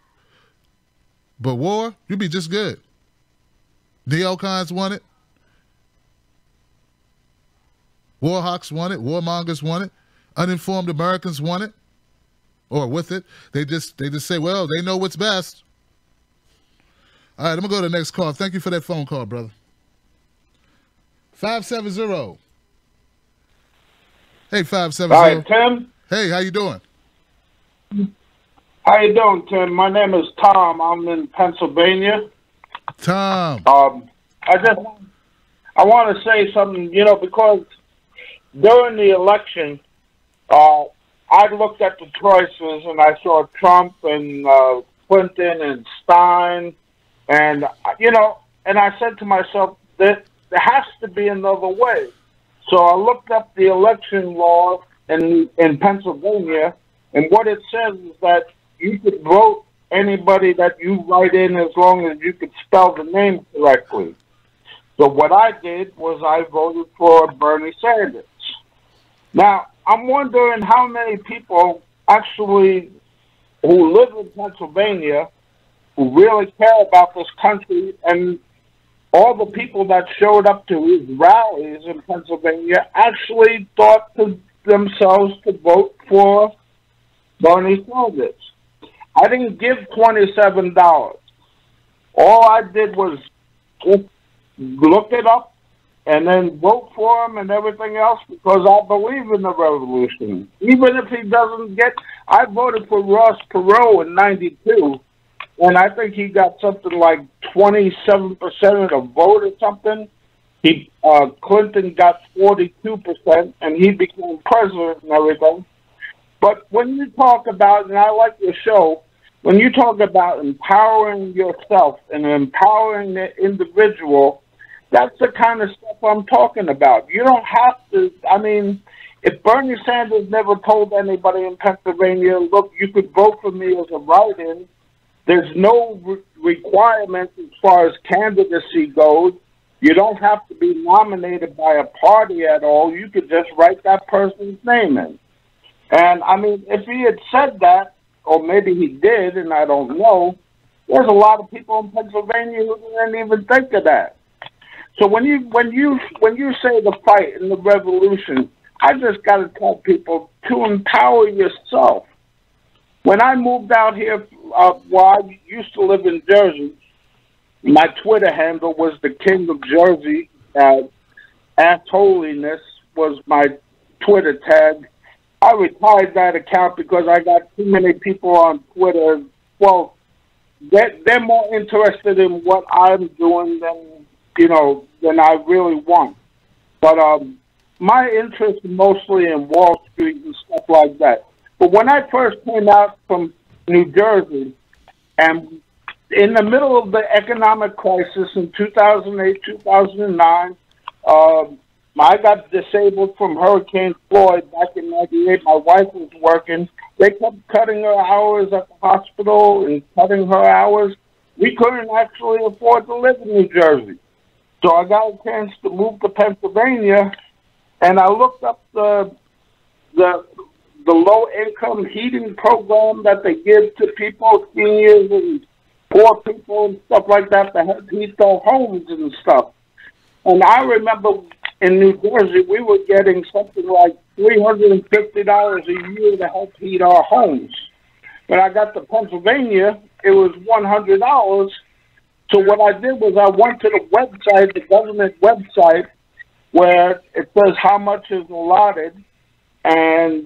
But war, you'll be just good. Neocons want it. War hawks want it. Warmongers want it. Uninformed Americans want it, or with it. They just say, well, they know what's best. All right, I'm going to go to the next call. Thank you for that phone call, brother. 570. Hey, 570. All right, Tim. Hey, how you doing? How you doing, Tim? My name is Tom. I'm in Pennsylvania. Tom. I want to say something, you know, because during the election, I looked at the choices and I saw Trump and Clinton and Stein, and, you know, and I said to myself that there has to be another way. So I looked up the election law in Pennsylvania, and what it says is that you could vote anybody that you write in as long as you could spell the name correctly. So what I did was I voted for Bernie Sanders. Now, I'm wondering how many people actually who live in Pennsylvania who really care about this country, and all the people that showed up to his rallies in Pennsylvania actually thought to themselves to vote for Bernie Sanders. I didn't give $27. All I did was just look it up and then vote for him and everything else, because I believe in the revolution. Even if he doesn't get... I voted for Ross Perot in '92, and I think he got something like 27% of the vote or something. Clinton got 42%, and he became president and everything. But when you talk about, and I like your show, when you talk about empowering yourself and empowering the individual, that's the kind of stuff I'm talking about. You don't have to, I mean, if Bernie Sanders never told anybody in Pennsylvania, look, you could vote for me as a write-in, there's no requirement as far as candidacy goes. You don't have to be nominated by a party at all. You could just write that person's name in. And, I mean, if he had said that, or maybe he did, and I don't know, there's a lot of people in Pennsylvania who didn't even think of that. So when you say the fight and the revolution, I just got to tell people to empower yourself. When I moved out here, I used to live in Jersey, my Twitter handle was the King of Jersey. Assholiness was my Twitter tag. I retired that account because I got too many people on Twitter. Well, they're more interested in what I'm doing than I really want. But my interest is mostly in Wall Street and stuff like that. But when I first came out from New Jersey, and in the middle of the economic crisis in 2008, 2009, I got disabled from Hurricane Floyd back in '98. My wife was working. They kept cutting her hours at the hospital and cutting her hours. We couldn't actually afford to live in New Jersey. So I got a chance to move to Pennsylvania, and I looked up the low-income heating program that they give to people, seniors and poor people and stuff like that, to help heat their homes and stuff. And I remember in New Jersey, we were getting something like $350 a year to help heat our homes. When I got to Pennsylvania, it was $100. So what I did was I went to the website, the government website, where it says how much is allotted, and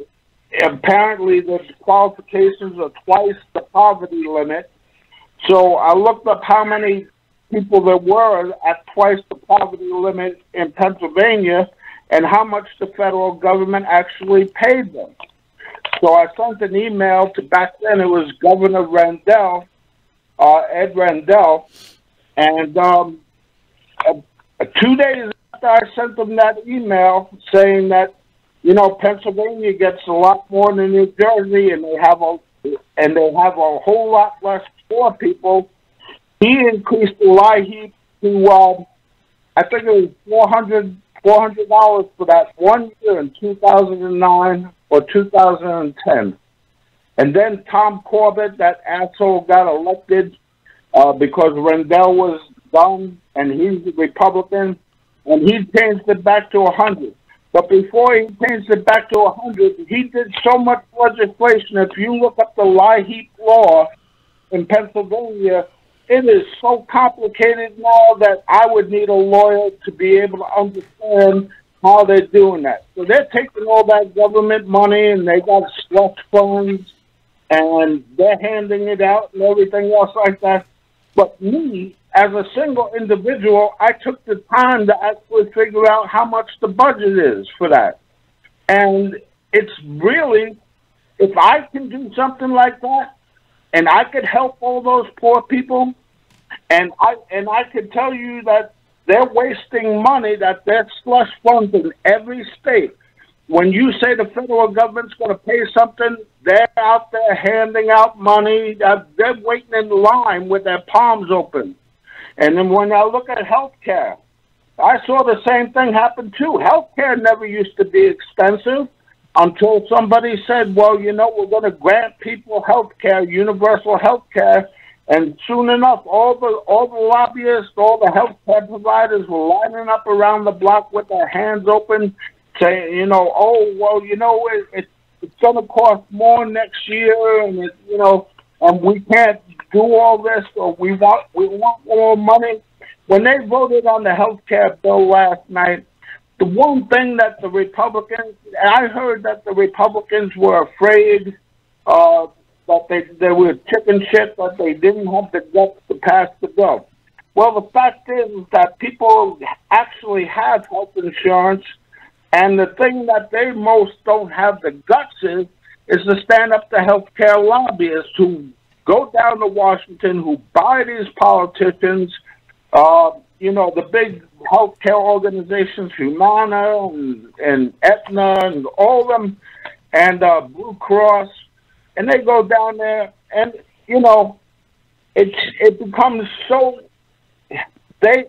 apparently the qualifications are twice the poverty limit. So I looked up how many people there were at twice the poverty limit in Pennsylvania and how much the federal government actually paid them. So I sent an email to, back then it was Governor Rendell, Ed Rendell, and 2 days after I sent them that email saying that, Pennsylvania gets a lot more than New Jersey, and they have a whole lot less poor people, he increased the LIHEAP to, I think it was $400 for that 1 year in 2009 or 2010. And then Tom Corbett, that asshole, got elected because Rendell was done, and he's a Republican, and he changed it back to 100. But before he changed it back to 100, he did so much legislation. If you look up the LIHEAP law in Pennsylvania, it is so complicated now that I would need a lawyer to be able to understand how they're doing that. So they're taking all that government money, and they got slush funds, and they're handing it out and everything else like that. But me, as a single individual, I took the time to actually figure out how much the budget is for that. And it's really, if I can do something like that, and I could help all those poor people, and I could tell you that they're wasting money, that they're slush funds in every state. When you say the federal government's going to pay something, they're out there handing out money. They're waiting in line with their palms open. And then when I look at health care, I saw the same thing happen too. Health care never used to be expensive until somebody said, well, we're going to grant people health care, universal health care. And soon enough, all the lobbyists, all the health care providers were lining up around the block with their hands open, saying, it's going to cost more next year, and and we can't do all this, or we want more money. When they voted on the health care bill last night, the one thing that the Republicans, I heard that the Republicans were afraid that they were chicken shit, that they didn't have the guts to pass the bill. Well, the fact is that people actually have health insurance, and the thing that they most don't have the guts is to stand up to healthcare lobbyists who go down to Washington, who buy these politicians, the big healthcare organizations, Humana and Aetna and all of them, and Blue Cross, and they go down there, and you know, it becomes so they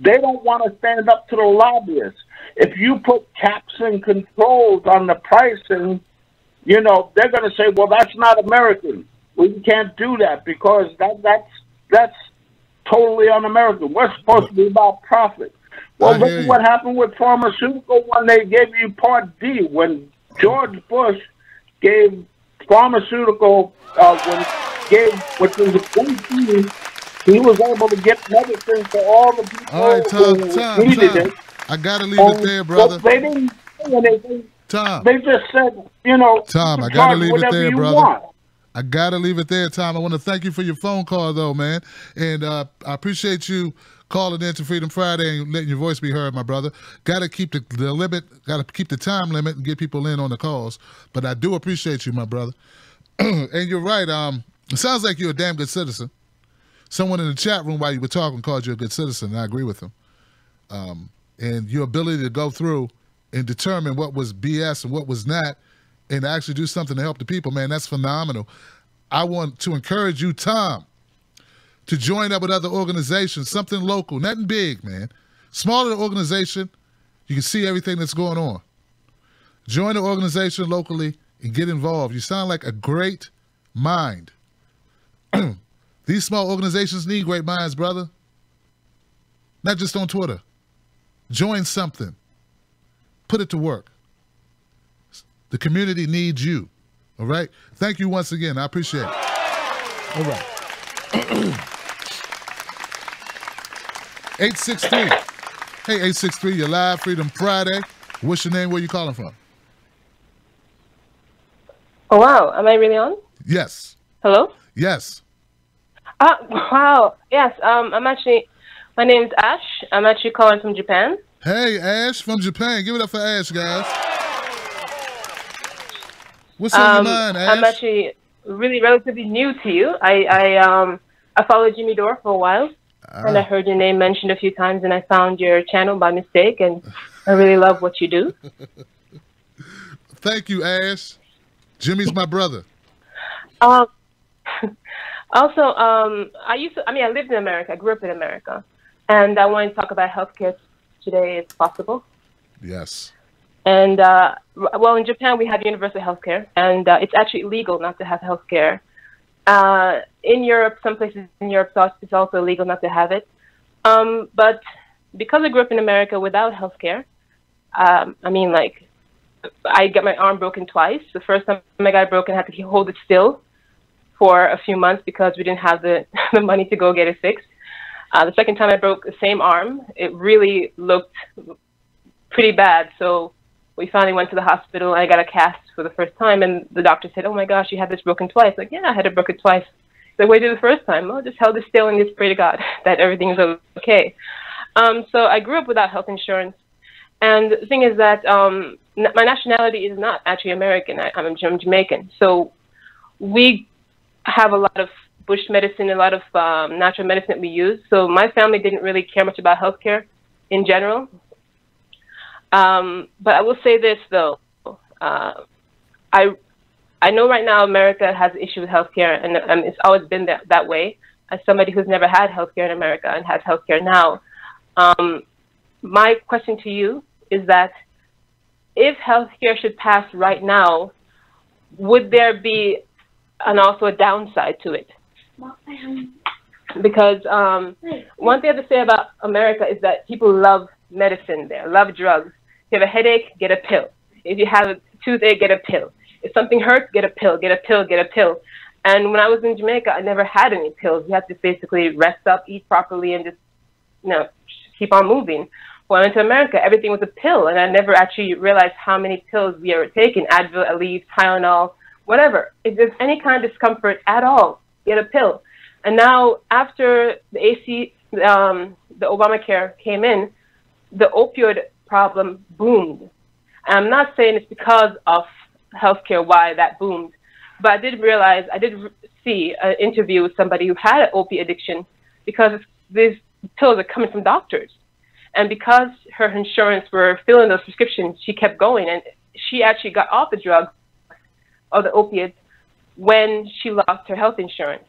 don't want to stand up to the lobbyists. If you put caps and controls on the pricing, you know, they're going to say, well, that's not American. We can't do that because that's totally un-American. We're supposed to be about profit. Well, look at what happened with pharmaceutical when they gave you Part D. When George Bush gave pharmaceutical, which was a he was able to get medicine for all the people who needed it. I gotta leave it there, brother. They didn't say anything. Tom. They just said, you know, Tom, I gotta leave it there, brother. I gotta leave it there, Tom. I want to thank you for your phone call, though, man. And I appreciate you calling in to Freedom Friday and letting your voice be heard, my brother. Gotta keep the limit, gotta keep the time limit and get people in on the calls. But I do appreciate you, my brother. And you're right. It sounds like you're a damn good citizen. Someone in the chat room while you were talking called you a good citizen, and I agree with him. And your ability to go through and determine what was BS and what was not and actually do something to help the people, man, that's phenomenal. I want to encourage you, Tom, to join up with other organizations, something local, nothing big, man. Smaller the organization, you can see everything that's going on. Join the organization locally and get involved. You sound like a great mind. These small organizations need great minds, brother. Not just on Twitter. Join something. Put it to work. The community needs you. All right? Thank you once again. I appreciate it. All right. 863. Hey, 863, you're live, Freedom Friday. What's your name? Where you calling from? Oh, wow. Am I really on? Yes. Hello? Yes. Wow. Yes, my name's Ash. I'm actually calling from Japan. Hey, Ash from Japan. Give it up for Ash, guys. What's on your mind, Ash? I'm actually really relatively new to you. I followed Jimmy Dore for a while, and I heard your name mentioned a few times, and I found your channel by mistake, and I really love what you do. Thank you, Ash. Jimmy's my brother. Also, I lived in America. I grew up in America. And I want to talk about healthcare today if possible. Yes. And, well, in Japan, we have universal healthcare, and it's actually illegal not to have healthcare. In Europe, some places in Europe, it's also illegal not to have it. But because I grew up in America without healthcare, I got my arm broken twice. The first time I got it broken, I had to hold it still for a few months because we didn't have the money to go get it fixed. The second time I broke the same arm, it really looked pretty bad. So we finally went to the hospital. I got a cast for the first time, and the doctor said, "Oh my gosh, you had this broken twice." Like, yeah, I had it broken twice. So what did you do the first time? Well, just held it still and just pray to God that everything is okay. So I grew up without health insurance. And the thing is that my nationality is not actually American. I'm Jamaican. So we have a lot of bush medicine, a lot of natural medicine that we use. So my family didn't really care much about healthcare in general. But I will say this, though. I know right now America has an issue with healthcare, and it's always been that way. As somebody who's never had healthcare in America and has healthcare now, my question to you is that if healthcare should pass right now, would there be also a downside to it? Because one thing I have to say about America is that people love medicine there, love drugs. If you have a headache, get a pill. If you have a toothache, get a pill. If something hurts, get a pill, get a pill, get a pill. And when I was in Jamaica, I never had any pills. You have to basically rest up, eat properly, and just, keep on moving. When I went to America, everything was a pill, and I never actually realized how many pills we were taking, Advil, Aleve, Tylenol, whatever. If there's any kind of discomfort at all, get a pill. And now, after the Obamacare came in, the opioid problem boomed. And I'm not saying it's because of healthcare why that boomed, but I did see an interview with somebody who had an opiate addiction because these pills are coming from doctors. And because her insurance were filling those prescriptions, she kept going, and she actually got off the drugs or the opiates when she lost her health insurance.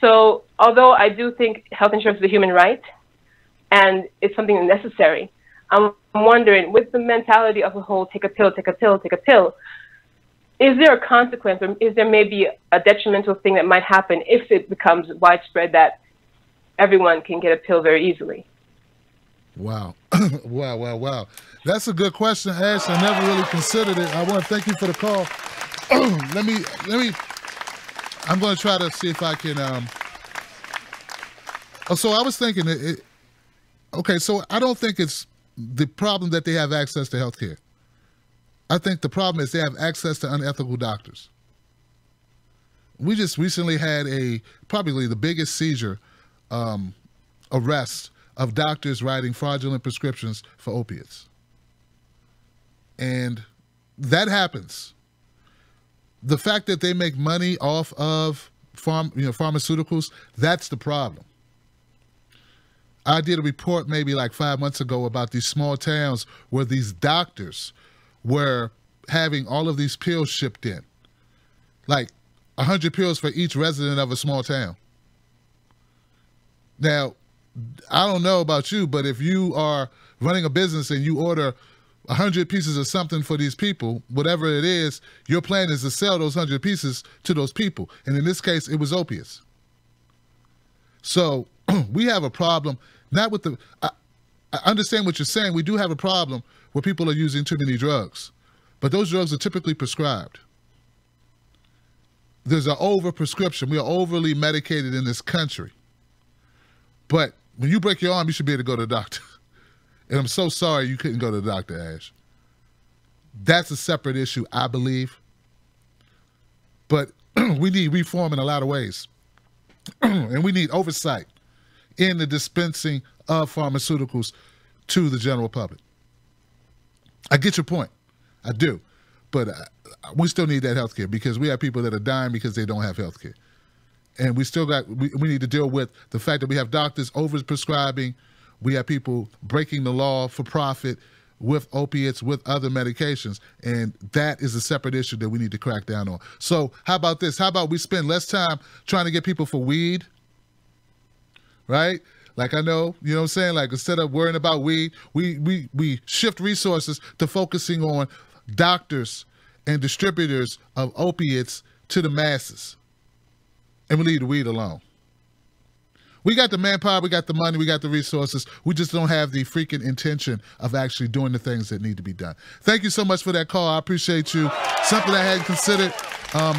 So although I do think health insurance is a human right and it's something necessary, I'm wondering, with the mentality of the whole take a pill, take a pill, take a pill, is there a consequence, or is there maybe a detrimental thing that might happen if it becomes widespread that everyone can get a pill very easily? Wow. Wow. That's a good question, Ash. I never really considered it. I want to thank you for the call. let me, I'm going to try to see if I can, so I was thinking, okay, so I don't think it's the problem that they have access to healthcare. I think the problem is they have access to unethical doctors. We just recently had probably the biggest seizure, arrest of doctors writing fraudulent prescriptions for opiates. And that happens. The fact that they make money off of pharmaceuticals, that's the problem. I did a report maybe like 5 months ago about these small towns where these doctors were having all of these pills shipped in. Like 100 pills for each resident of a small town. Now, I don't know about you, but if you are running a business and you order 100 pieces of something for these people, whatever it is, your plan is to sell those 100 pieces to those people. And in this case, it was opiates. So we have a problem, not with the, I understand what you're saying. We do have a problem where people are using too many drugs, but those drugs are typically prescribed. There's an over-prescription. We are overly medicated in this country. But when you break your arm, you should be able to go to the doctor. And I'm so sorry you couldn't go to the doctor, Ash. That's a separate issue, I believe. But we need reform in a lot of ways. And we need oversight in the dispensing of pharmaceuticals to the general public. I get your point. I do. But we still need that health care because we have people that are dying because they don't have health care. And we still we need to deal with the fact that we have doctors over-prescribing. We have people breaking the law for profit with opiates, with other medications. And that is a separate issue that we need to crack down on. So how about this? How about we spend less time trying to get people for weed, right? Like I know, you know what I'm saying? Like instead of worrying about weed, we shift resources to focusing on doctors and distributors of opiates to the masses. And we leave the weed alone. We got the manpower, we got the money, we got the resources. We just don't have the freaking intention of actually doing the things that need to be done. Thank you so much for that call. I appreciate you. Something I hadn't considered.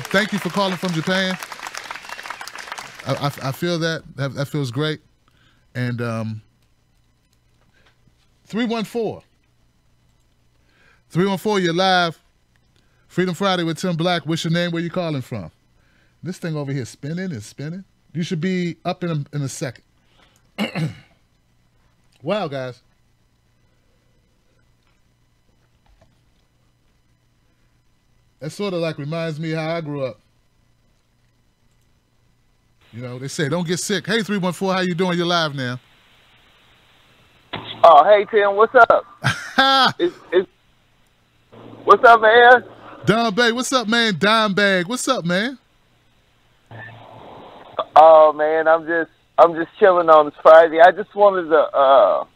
Thank you for calling from Japan. I feel that. That feels great. And 314. 314, you're live. Freedom Friday with Tim Black. What's your name? Where you calling from? This thing over here spinning and spinning. You should be up in a second. Wow, guys. That sort of like reminds me how I grew up. You know, they say don't get sick. Hey, 314, how you doing? You're live now. Oh, hey, Tim, what's up? What's up, man? Don Bay, what's up, man? Dime Bag, what's up, man? Oh man, I'm just chilling on this Friday. I just wanted to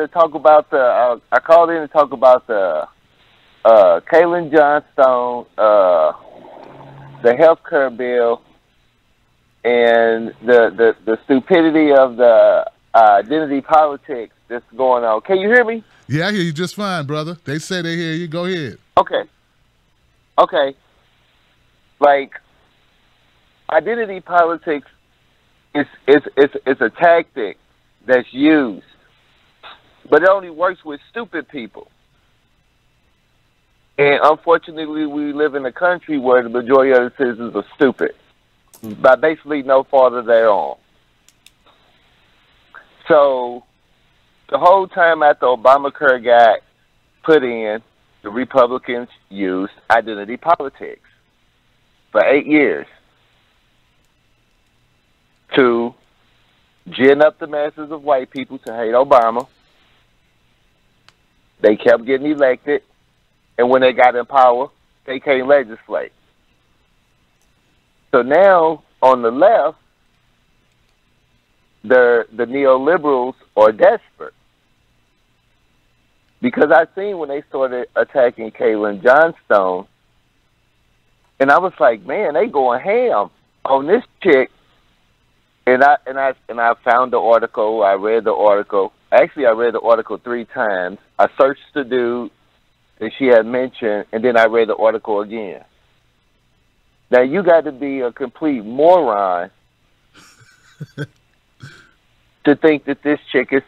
talk about I called in to talk about the Kaylin Johnstone, the health care bill, and the stupidity of the identity politics that's going on. Can you hear me? Yeah, I hear you just fine, brother. They say they hear you. Go ahead. Okay. Like, identity politics is a tactic that's used, but it only works with stupid people. And unfortunately, we live in a country where the majority of the citizens are stupid by basically no fault of their own. So the whole time after Obamacare got put in, the Republicans used identity politics for 8 years to gin up the masses of white people to hate Obama. They kept getting elected, and when they got in power, they can't legislate. So now, on the left, the neoliberals are desperate. Because I seen when they started attacking Kaylin Johnstone, and I was like, man, they going ham on this chick. And I found the article. I read the article. Actually, I read the article 3 times. I searched the dude that she had mentioned, and then I read the article again. Now you got to be a complete moron to think that this chick is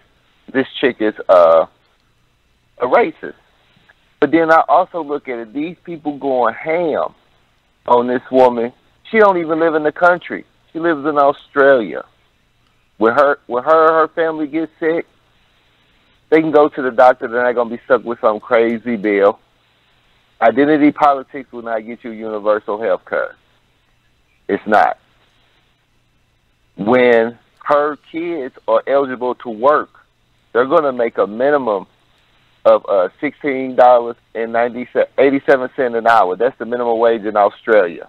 a racist. But then I also look at it. These people going ham on this woman. She don't even live in the country. She lives in Australia. When her family gets sick, they can go to the doctor. They're not going to be stuck with some crazy bill. Identity politics will not get you universal health care. It's not. When her kids are eligible to work, they're going to make a minimum of $16.87 an hour. That's the minimum wage in Australia.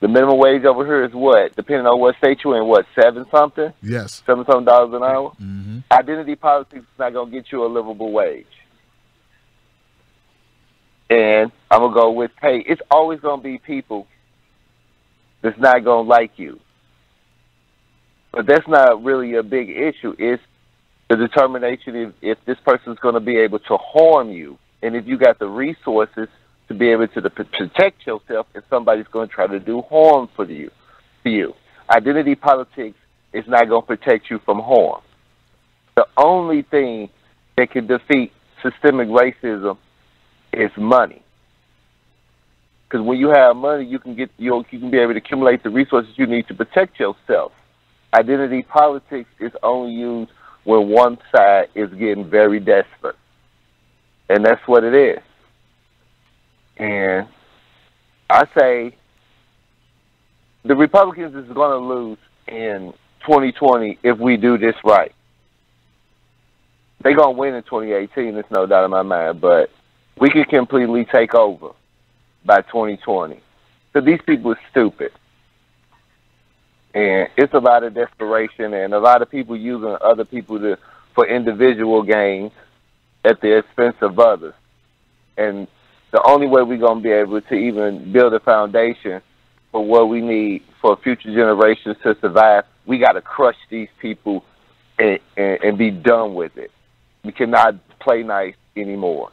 The minimum wage over here is what? Depending on what state you're in, what, 7-something? Yes. $7-something an hour? Mm-hmm. Identity politics is not going to get you a livable wage. And I'm going to go with pay. It's always going to be people that's not going to like you. But that's not really a big issue. It's the determination if this person's going to be able to harm you. And if you got the resources to be able to protect yourself if somebody's going to try to do harm for you. Identity politics is not going to protect you from harm. The only thing that can defeat systemic racism is money. Because when you have money, you can be able to accumulate the resources you need to protect yourself. Identity politics is only used when one side is getting very desperate. And that's what it is. And I say the Republicans is going to lose in 2020 if we do this right. They're going to win in 2018, there's no doubt in my mind, but we could completely take over by 2020. So these people are stupid. And it's a lot of desperation and a lot of people using other people for individual gains at the expense of others. And the only way we're going to be able to even build a foundation for what we need for future generations to survive, we got to crush these people and be done with it. We cannot play nice anymore.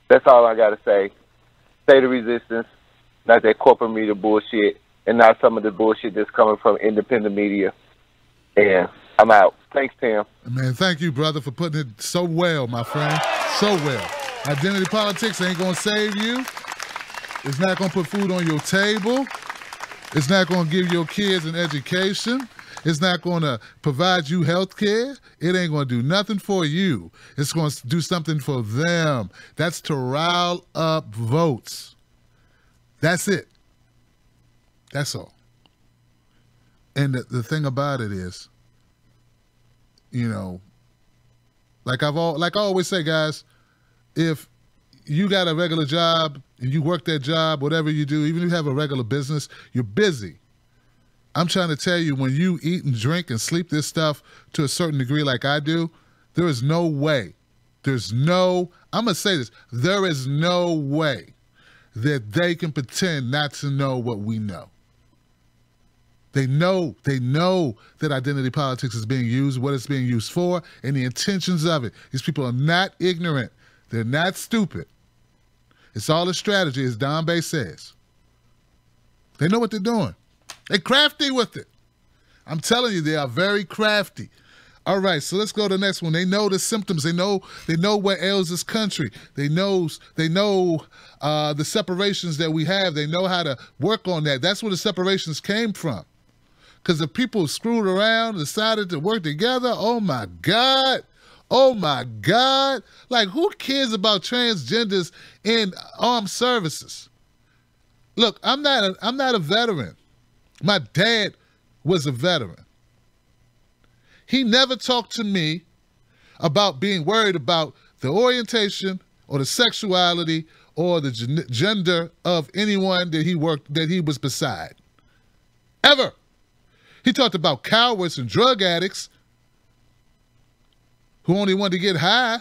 That's all I got to say. State of resistance, not that corporate media bullshit, and not some of the bullshit that's coming from independent media. And I'm out. Thanks, Tim. Man, thank you, brother, for putting it so well, my friend. So well. Identity politics ain't going to save you. It's not going to put food on your table. It's not going to give your kids an education. It's not going to provide you health care. It ain't going to do nothing for you. It's going to do something for them. That's to rile up votes. That's it. That's all. And the thing about it is, you know, like I always say, guys, if you got a regular job and you work that job, whatever you do, even if you have a regular business, you're busy. I'm trying to tell you, when you eat and drink and sleep this stuff to a certain degree like I do, there is no way. I'm going to say this, there is no way that they can pretend not to know what we know. They know that identity politics is being used, what it's being used for, and the intentions of it. These people are not ignorant. They're not stupid. It's all a strategy, as Don Bay says. They know what they're doing. They're crafty with it. I'm telling you, they are very crafty. All right, so let's go to the next one. They know the symptoms. They know what ails this country. They know the separations that we have. They know how to work on that. That's where the separations came from. Because the people screwed around, decided to work together. Oh my God. Oh my God. Like, who cares about transgenders in armed services? Look, I'm not a veteran. My dad was a veteran. He never talked to me about being worried about the orientation or the sexuality or the gender of anyone that he was beside. Ever. He talked about cowards and drug addicts who only wanted to get high.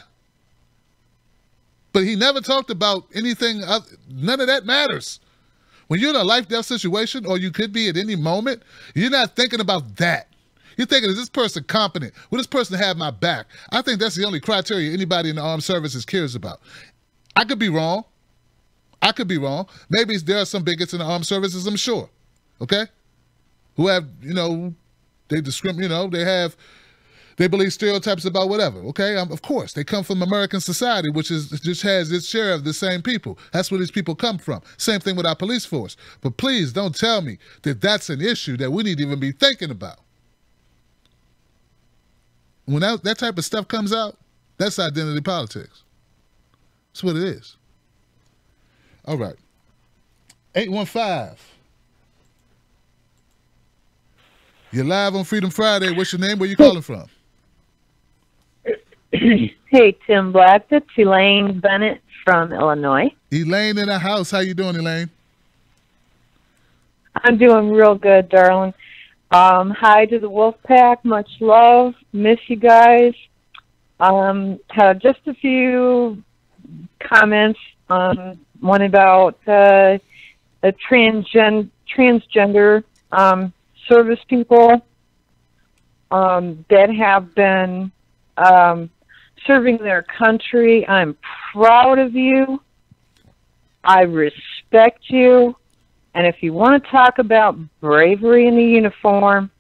But he never talked about anything. None of that matters. When you're in a life-death situation, or you could be at any moment, you're not thinking about that. You're thinking, is this person competent? Will this person have my back? I think that's the only criteria anybody in the armed services cares about. I could be wrong. I could be wrong. Maybe there are some bigots in the armed services, I'm sure. Okay? Who have, they discriminate, they believe stereotypes about whatever, okay? Of course, they come from American society, which just has its share of the same people. That's where these people come from. Same thing with our police force. But please don't tell me that that's an issue that we need to even be thinking about. When that type of stuff comes out, that's identity politics. That's what it is. All right. 815. You're live on Freedom Friday. What's your name? Where you calling from? Hey, Tim Black. That's Elaine Bennett from Illinois. Elaine in the house. How you doing, Elaine? I'm doing real good, darling. Hi to the Wolf Pack. Much love. Miss you guys. Have just a few comments. One about the transgender service people that have been serving their country. I'm proud of you. I respect you. And if you want to talk about bravery in the uniform,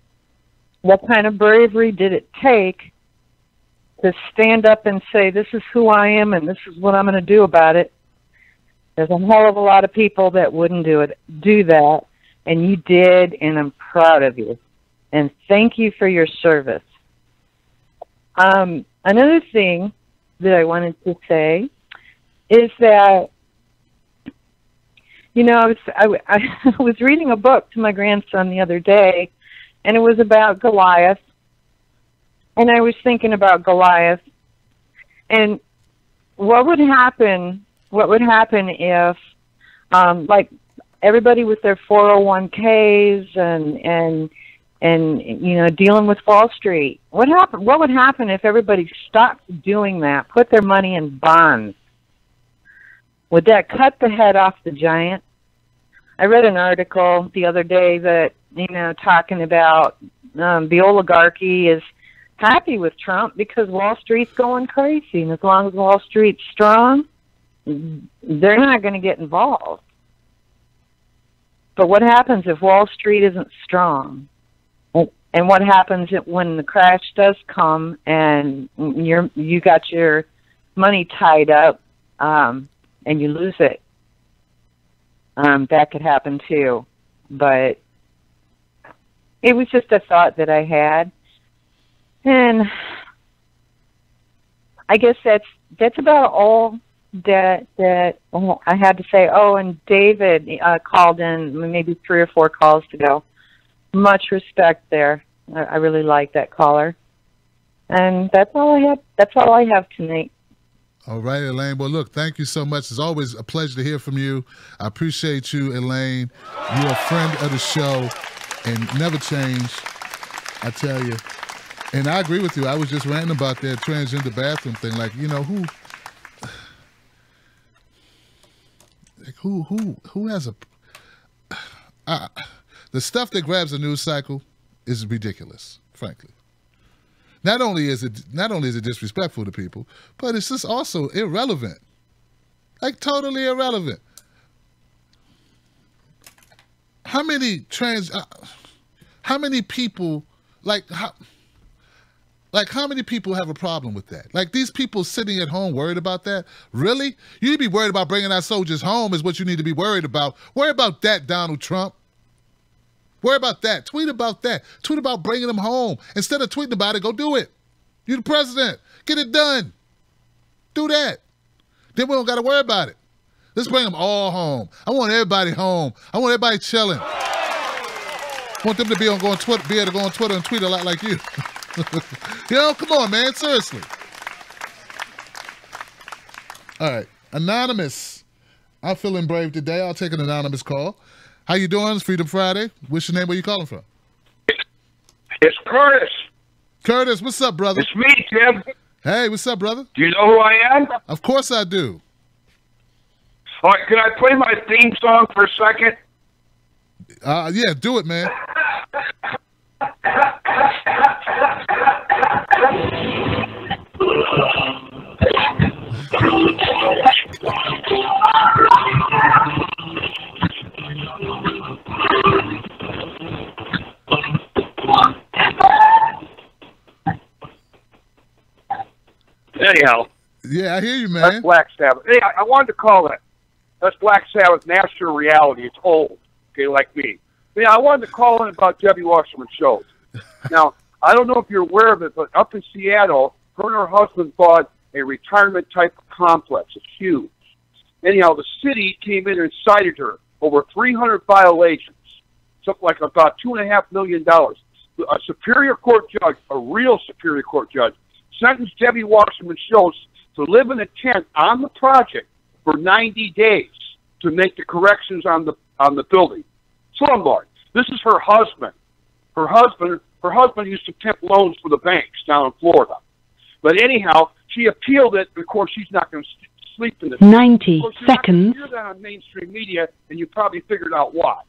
what kind of bravery did it take to stand up and say, this is who I am and this is what I'm going to do about it? There's a hell of a lot of people that wouldn't do that. And you did, and I'm proud of you. And thank you for your service. Another thing that I wanted to say is that, I was reading a book to my grandson the other day, and it was about Goliath. And I was thinking about Goliath. And what would happen if, everybody with their 401ks and dealing with Wall Street. What would happen if everybody stopped doing that, put their money in bonds? Would that cut the head off the giant? I read an article the other day that, talking about the oligarchy is happy with Trump because Wall Street's going crazy. And as long as Wall Street's strong, they're not going to get involved. But what happens if Wall Street isn't strong? And what happens when the crash does come and you got your money tied up and you lose it? That could happen too. But it was just a thought that I had. And I guess that's about all that I had to say. Oh, and David called in maybe 3 or 4 calls ago. Much respect there. I really like that caller. And that's all I have tonight. All right, Elaine. Well, look, thank you so much. It's always a pleasure to hear from you. I appreciate you, Elaine. You're a friend of the show and never change, I tell you. And I agree with you. I was just ranting about that transgender bathroom thing. Like, who has the stuff that grabs the news cycle is ridiculous, frankly. Not only is it disrespectful to people, but it's just also irrelevant. Like totally irrelevant. How many people how many people have a problem with that? Like these people sitting at home worried about that? Really? You need to be worried about bringing our soldiers home is what you need to be worried about. Worry about that, Donald Trump. Worry about that. Tweet about that. Tweet about bringing them home. Instead of tweeting about it, go do it. You're the president. Get it done. Do that. Then we don't got to worry about it. Let's bring them all home. I want everybody home. I want everybody chilling. I want them to be able to go on Twitter and tweet a lot like you. You know, come on, man. Seriously. All right. Anonymous. I'm feeling brave today. I'll take an anonymous call. How you doing? It's Freedom Friday. What's your name? Where you calling from? It's Curtis. Curtis, what's up, brother? It's me, Tim. Hey, what's up, brother? Do you know who I am? Of course I do. All right, can I play my theme song for a second? Yeah, do it, man. Anyhow. Yeah, I hear you, man. That's Black Sabbath. Hey, I wanted to call that. That's Black Sabbath, National Reality. It's old, okay, like me. Yeah, I wanted to call in about Debbie Wasserman's shows. Now, I don't know if you're aware of it, but up in Seattle, her and her husband bought a retirement-type complex. It's huge. Anyhow, the city came in and cited her over 300 violations, something like about $2.5 million. A Superior Court judge, a real Superior Court judge, sentenced Debbie Wasserman Schultz to live in a tent on the project for 90 days to make the corrections on the building. Slumlord. This is her husband. Her husband used to pimp loans for the banks down in Florida. But anyhow, she appealed it. Of course, she's not going to sleep in this. 90 seconds. You hear that on mainstream media, and you probably figured out why.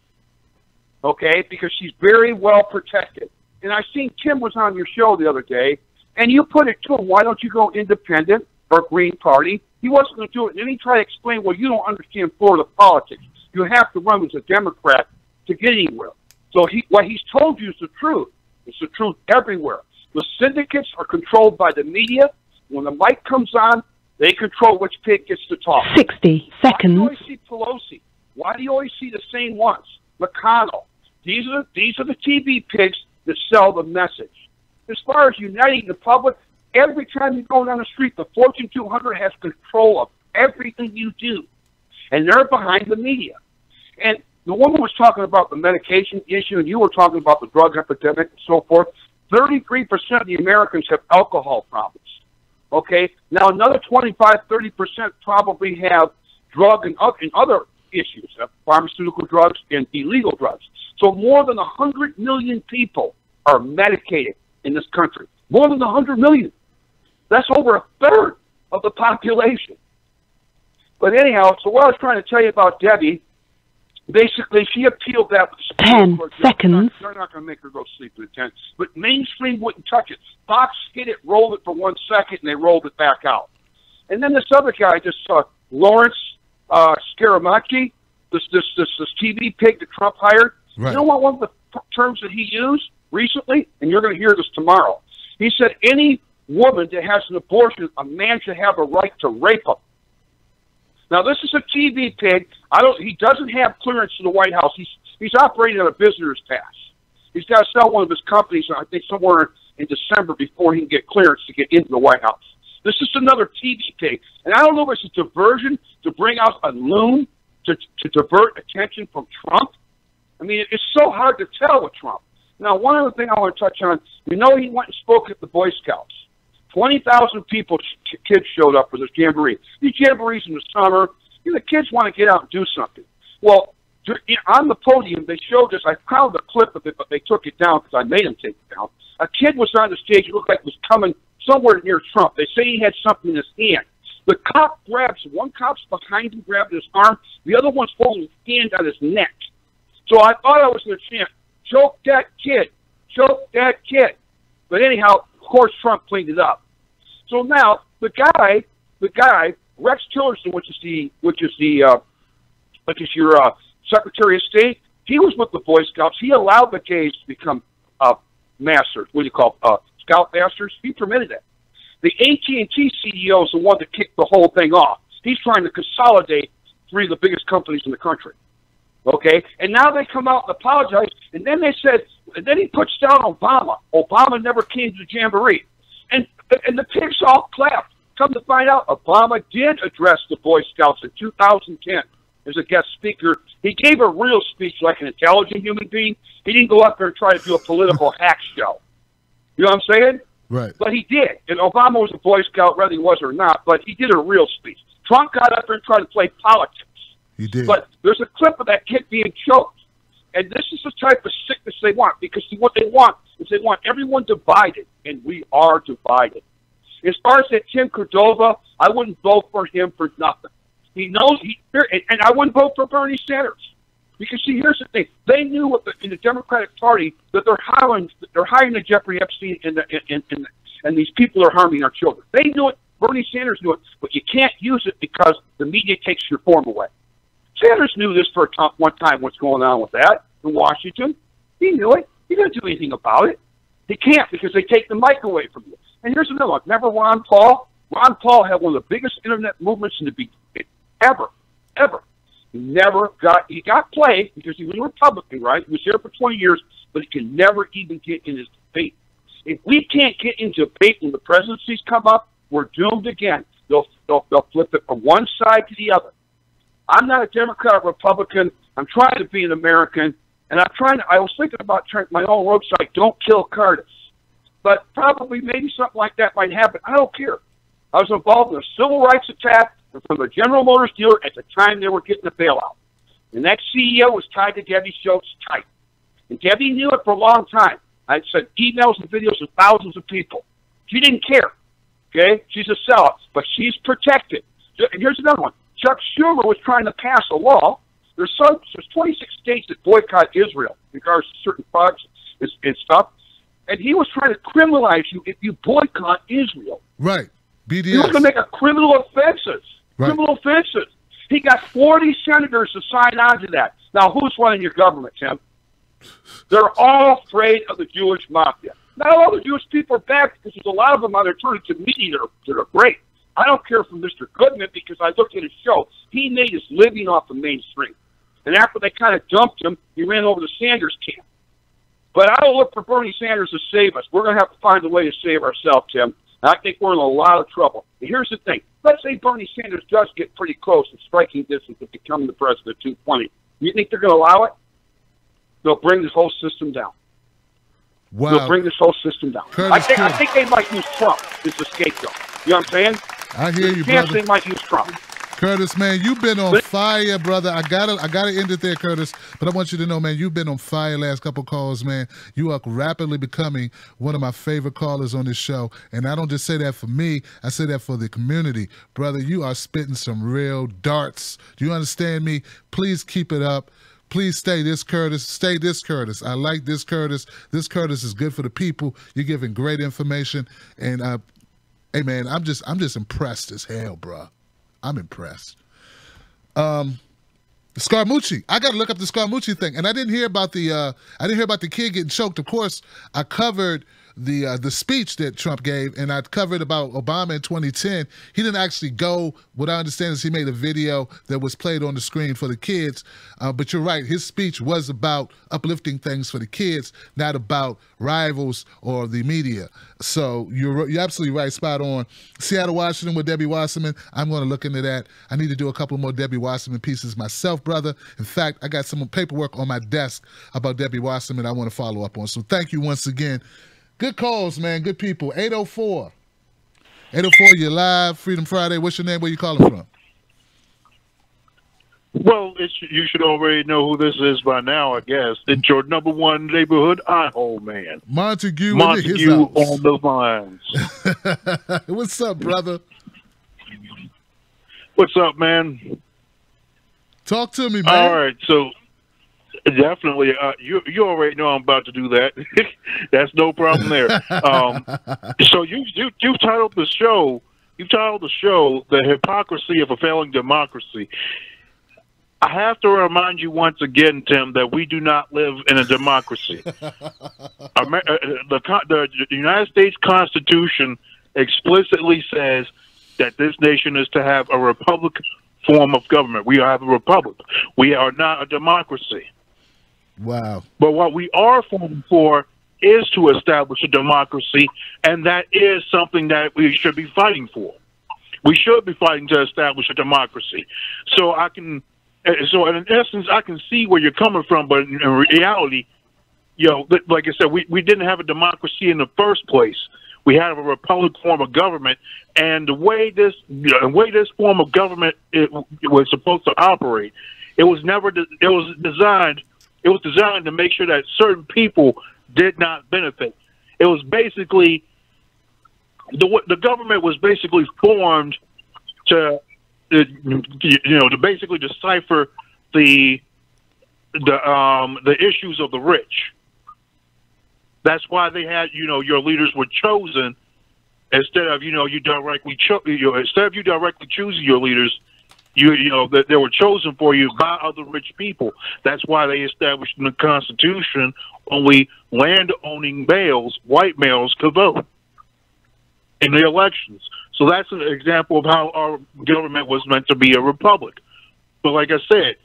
Okay, because she's very well protected. And I seen Tim was on your show the other day, and you put it to him, why don't you go independent or Green Party? He wasn't going to do it. And then he tried to explain, well, you don't understand Florida politics. You have to run as a Democrat to get anywhere. So what he's told you is the truth. It's the truth everywhere. The syndicates are controlled by the media. When the mic comes on, they control which pig gets to talk. 60 seconds. Why do you always see Pelosi? Why do you always see the same ones? McConnell. These are the TV pigs that sell the message. As far as uniting the public, every time you go down the street, the Fortune 200 has control of everything you do. And they're behind the media. And the woman was talking about the medication issue, and you were talking about the drug epidemic and so forth. 33% of the Americans have alcohol problems. Okay? Now, another 25-30% probably have drug and other issues, pharmaceutical drugs and illegal drugs. So more than 100 million people are medicated in this country. More than 100 million. That's over a third of the population. But anyhow, so what I was trying to tell you about Debbie, basically she appealed that. 10 seconds. They're not going to make her go sleep in the tent. But mainstream wouldn't touch it. Fox hit it, rolled it for 1 second, and they rolled it back out. And then this other guy, Lawrence Scaramucci, this TV pig that Trump hired. Right. You know what one of the terms that he used recently? And you're going to hear this tomorrow. He said any woman that has an abortion, a man should have a right to rape them. Now, this is a TV pig. He doesn't have clearance to the White House. He's operating on a visitor's pass. He's got to sell one of his companies, I think, somewhere in December before he can get clearance to get into the White House. This is another TV pig. And I don't know if it's a diversion to bring out a loon to divert attention from Trump. I mean, it's so hard to tell with Trump. Now, one other thing I want to touch on, he went and spoke at the Boy Scouts. 20,000 people, kids showed up for this jamboree. These jamborees in the summer, the kids want to get out and do something. Well, on the podium, they showed this. I found a clip of it, but they took it down because I made them take it down. A kid was on the stage. It looked like he was coming somewhere near Trump. They say he had something in his hand. The cop grabs, one cop's behind him, grabbed his arm. The other one's holding his hand on his neck. So I thought I was going to chant, choke that kid, choke that kid. But anyhow, of course, Trump cleaned it up. So now the guy, Rex Tillerson, which is your Secretary of State, he was with the Boy Scouts. He allowed the gays to become masters. What do you call scout masters? He permitted it. The AT&T CEO is the one that kicked the whole thing off. He's trying to consolidate three of the biggest companies in the country. Okay, and now they come out and apologize, and then they said, and then he puts down Obama. Obama never came to the jamboree, and the pigs all clapped. Come to find out, Obama did address the Boy Scouts in 2010 as a guest speaker. He gave a real speech like an intelligent human being. He didn't go up there and try to do a political hack show. You know what I'm saying? Right. But he did. And Obama was a Boy Scout, whether he was or not, but he did a real speech. Trump got up there and tried to play politics. He did. But there's a clip of that kid being choked. And this is the type of sickness they want, because what they want is they want everyone divided, and we are divided. As far as that Tim Cordova, I wouldn't vote for him for nothing. He knows and I wouldn't vote for Bernie Sanders. Because see, here's the thing: they knew in the Democratic Party that they're hiring the Jeffrey Epstein and these people are harming our children. They knew it. Bernie Sanders knew it, but you can't use it because the media takes your form away. Sanders knew this for one time. What's going on with that in Washington? He knew it. He didn't do anything about it. He can't because they take the mic away from you. And here's another one. Remember Ron Paul? Ron Paul had one of the biggest internet movements in the ever. He got played because he was a Republican, right? He was there for 20 years, but he can never even get in his debate. If we can't get into debate when the presidencies come up, we're doomed again. They'll flip it from one side to the other. I'm not a Democrat or Republican. I'm trying to be an American, and I was thinking about my own website, Don't Kill Curtis. But probably maybe something like that might happen. I don't care. I was involved in a civil rights attack from a General Motors dealer at the time they were getting a bailout. And that CEO was tied to Debbie Schultz tight. And Debbie knew it for a long time. I sent emails and videos to thousands of people. She didn't care. Okay? She's a sellout, but she's protected. And here's another one. Chuck Schumer was trying to pass a law. There's 26 states that boycott Israel in regards to certain products and stuff. And he was trying to criminalize you if you boycott Israel. Right. BDS. He was going to make a criminal offenses. Right. Criminal offenses. He got 40 senators to sign on to that. Now, who's running your government, Tim? They're all afraid of the Jewish mafia. Not all the Jewish people are bad because there's a lot of them on their turning to media that are great. I don't care for Mr. Goodman because I looked at his show. He made his living off the mainstream. And after they kind of dumped him, he ran over to Sanders' camp. But I don't look for Bernie Sanders to save us. We're going to have to find a way to save ourselves, Tim. And I think we're in a lot of trouble. And here's the thing. Let's say Bernie Sanders does get pretty close in striking distance of becoming the president at 220. You think they're going to allow it? They'll bring this whole system down. Wow. They'll bring this whole system down. I think they might use Trump as the scapegoat. You know what I'm saying? I hear you, brother. They might use Trump. Curtis, man, you've been on fire, brother. I gotta end it there, Curtis. But I want you to know, man, you've been on fire last couple calls, man. You are rapidly becoming one of my favorite callers on this show. And I don't just say that for me. I say that for the community. Brother, you are spitting some real darts. Do you understand me? Please keep it up. Please stay this Curtis. Stay this Curtis. I like this Curtis. This Curtis is good for the people. You're giving great information. And, hey, man, I'm just impressed as hell, bro. I'm impressed. Scaramucci. I got to look up the Scaramucci thing, and I didn't hear about the kid getting choked. Of course, I covered the speech that Trump gave, and I covered about Obama in 2010. He didn't actually go. What I understand is he made a video that was played on the screen for the kids. But you're right. His speech was about uplifting things for the kids, not about rivals or the media. So you're absolutely right. Spot on. Seattle, Washington with Debbie Wasserman. I'm going to look into that. I need to do a couple more Debbie Wasserman pieces myself, brother. In fact, I got some paperwork on my desk about Debbie Wasserman I want to follow up on. So thank you once again. Good calls, man. Good people. 804. 804, you're live. Freedom Friday. What's your name? Where you calling from? Well, you should already know who this is by now, I guess. It's your number one neighborhood eye-hole man. Montague on the lines. What's up, brother? What's up, man? Talk to me, man. All right, so definitely, you already know I'm about to do that. That's no problem there. So you titled the show. You titled the show "The Hypocrisy of a Failing Democracy." I have to remind you once again, Tim, that we do not live in a democracy. The United States Constitution explicitly says that this nation is to have a republic form of government. We have a republic. We are not a democracy. Wow. But what we are formed for is to establish a democracy, and that is something that we should be fighting for. We should be fighting to establish a democracy. So in essence, I can see where you're coming from, but in reality, like I said, we didn't have a democracy in the first place. We had a republic form of government, and the way this form of government it was supposed to operate, it was designed to make sure that certain people did not benefit. It was basically the government was basically formed to basically decipher the issues of the rich. That's why they had, your leaders were chosen instead of, you directly choosing your leaders. That they were chosen for you by other rich people. That's why they established in the Constitution only land-owning males, white males, could vote in the elections. So that's an example of how our government was meant to be a republic. But like I said,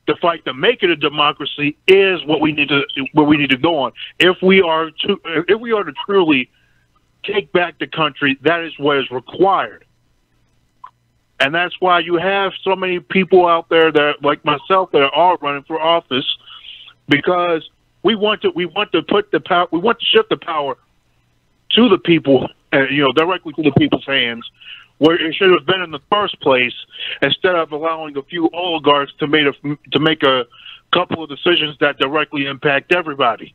the fight to make it a democracy is what we need to go on. If we are to truly take back the country, that is what is required. And that's why you have so many people out there that, like myself, that are running for office, because we want to put the power, we want to shift the power to the people, directly to the people's hands, where it should have been in the first place, instead of allowing a few oligarchs to make a couple of decisions that directly impact everybody.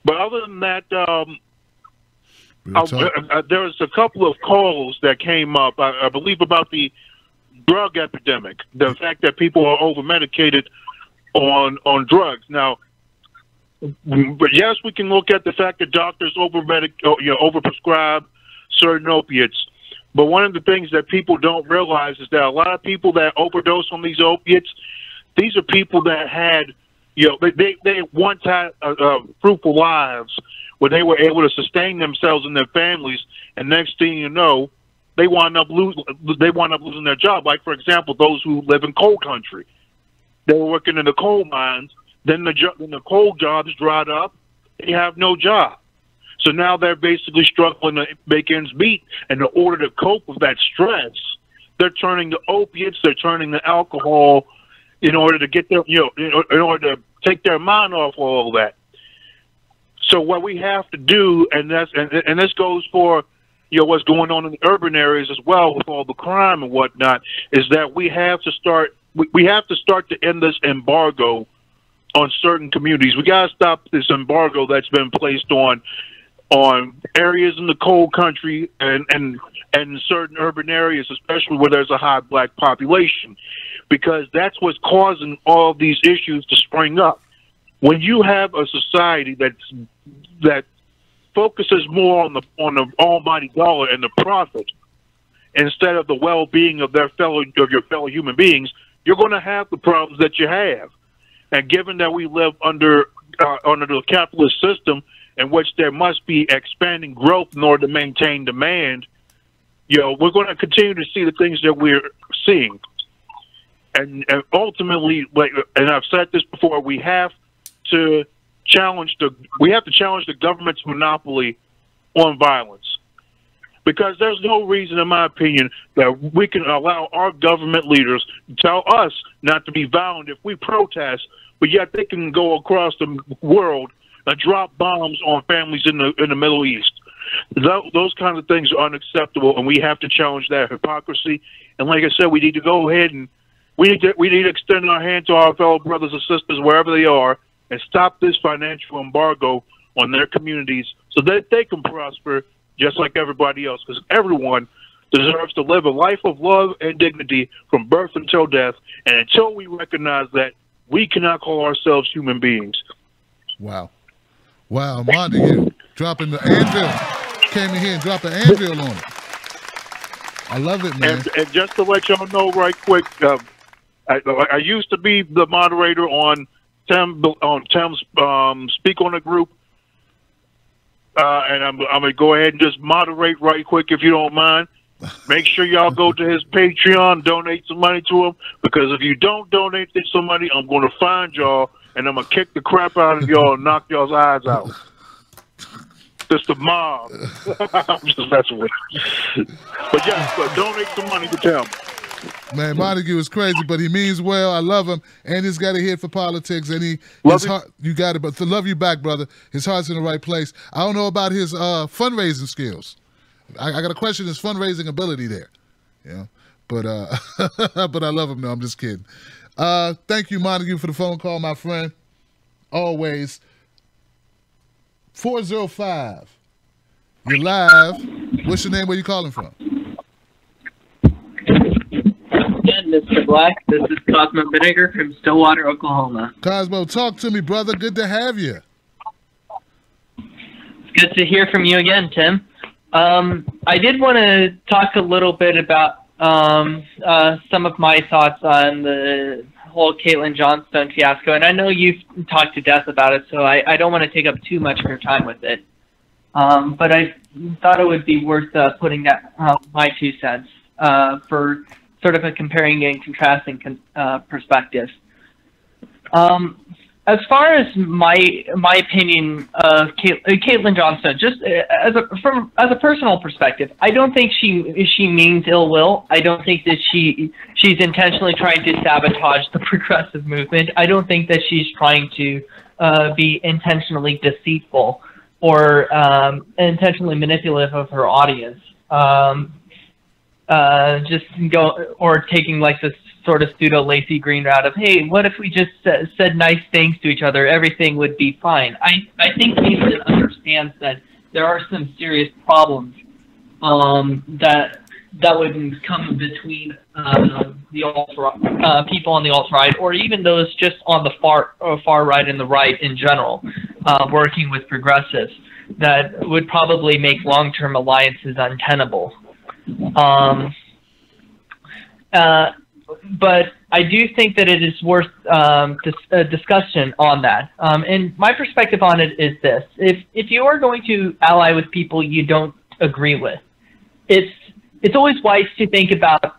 But other than that, there was a couple of calls that came up, I believe, about the drug epidemic, the fact that people are over-medicated on drugs. Now, but yes, we can look at the fact that doctors overprescribe certain opiates. But one of the things that people don't realize is that a lot of people that overdose on these opiates, these are people that had, they once had fruitful lives where they were able to sustain themselves and their families, and next thing you know, they wind up losing their job. Like, for example, those who live in coal country, they were working in the coal mines. Then the coal jobs dried up. They have no job. So now they're basically struggling to make ends meet. And in order to cope with that stress, they're turning to opiates. They're turning to alcohol in order to get their, in order to take their mind off all that. So what we have to do, and this goes for, what's going on in the urban areas as well with all the crime and whatnot, is that we have to start to end this embargo on certain communities. We got to stop this embargo that's been placed on areas in the coal country and certain urban areas, especially where there's a high black population, because that's what's causing all these issues to spring up. When you have a society that focuses more on the almighty dollar and the profit instead of the well-being of your fellow human beings, you're going to have the problems that you have. And given that we live under the capitalist system, in which there must be expanding growth in order to maintain demand, we're going to continue to see the things that we're seeing. And ultimately, and I've said this before, we have to challenge the government's monopoly on violence. Because there's no reason, in my opinion, that we can allow our government leaders to tell us not to be violent if we protest, but yet they can go across the world and drop bombs on families in the Middle East. Those kinds of things are unacceptable, and we have to challenge that hypocrisy. And like I said, we need to go ahead and we need to extend our hand to our fellow brothers and sisters wherever they are and stop this financial embargo on their communities so that they can prosper just like everybody else, because everyone deserves to live a life of love and dignity from birth until death. And until we recognize that, we cannot call ourselves human beings. Wow. Wow, Montague dropping the anvil. Came in here and dropped the anvil on it. I love it, man. And just to let y'all know right quick, I used to be the moderator on Tim's Speak on the Group. And I'm going to go ahead and just moderate right quick if you don't mind. Make sure y'all go to his Patreon, donate some money to him, because if you don't donate some money, I'm going to find y'all, and I'm going to kick the crap out of y'all and knock y'all's eyes out. Just the mob. I'm just messing with you. But yeah, donate some money to Tim. Man, Montague is crazy, but he means well. I love him, and he's got a head for politics, and his heart, you got it. But to love you back, brother. His heart's in the right place. I don't know about his fundraising skills. I got to question his fundraising ability there. Yeah, but but I love him. No, I'm just kidding. Thank you, Montague, for the phone call, my friend. Always. 405. You're live. What's your name? Where you calling from? Mr. Black, this is Cosmo Vinegar from Stillwater, Oklahoma. Cosmo, talk to me, brother. Good to have you. It's good to hear from you again, Tim. I did want to talk a little bit about some of my thoughts on the whole Caitlin Johnstone fiasco, and I know you've talked to death about it, so I don't want to take up too much of your time with it. But I thought it would be worth putting that my 2 cents for sort of a comparing and contrasting perspective. As far as my opinion of Caitlin Johnstone, just as a personal perspective, I don't think she means ill will. I don't think that she's intentionally trying to sabotage the progressive movement. I don't think that she's trying to be intentionally deceitful or intentionally manipulative of her audience. Just go or taking like this sort of pseudo Lacey Green route of, hey, what if we just said nice things to each other, everything would be fine. I think Caitlin understands that there are some serious problems that would come between the people on the alt-right, or even those just on the far right and the right in general, working with progressives, that would probably make long-term alliances untenable. But I do think that it is worth a discussion on that. And my perspective on it is this: if you are going to ally with people you don't agree with, it's always wise to think about.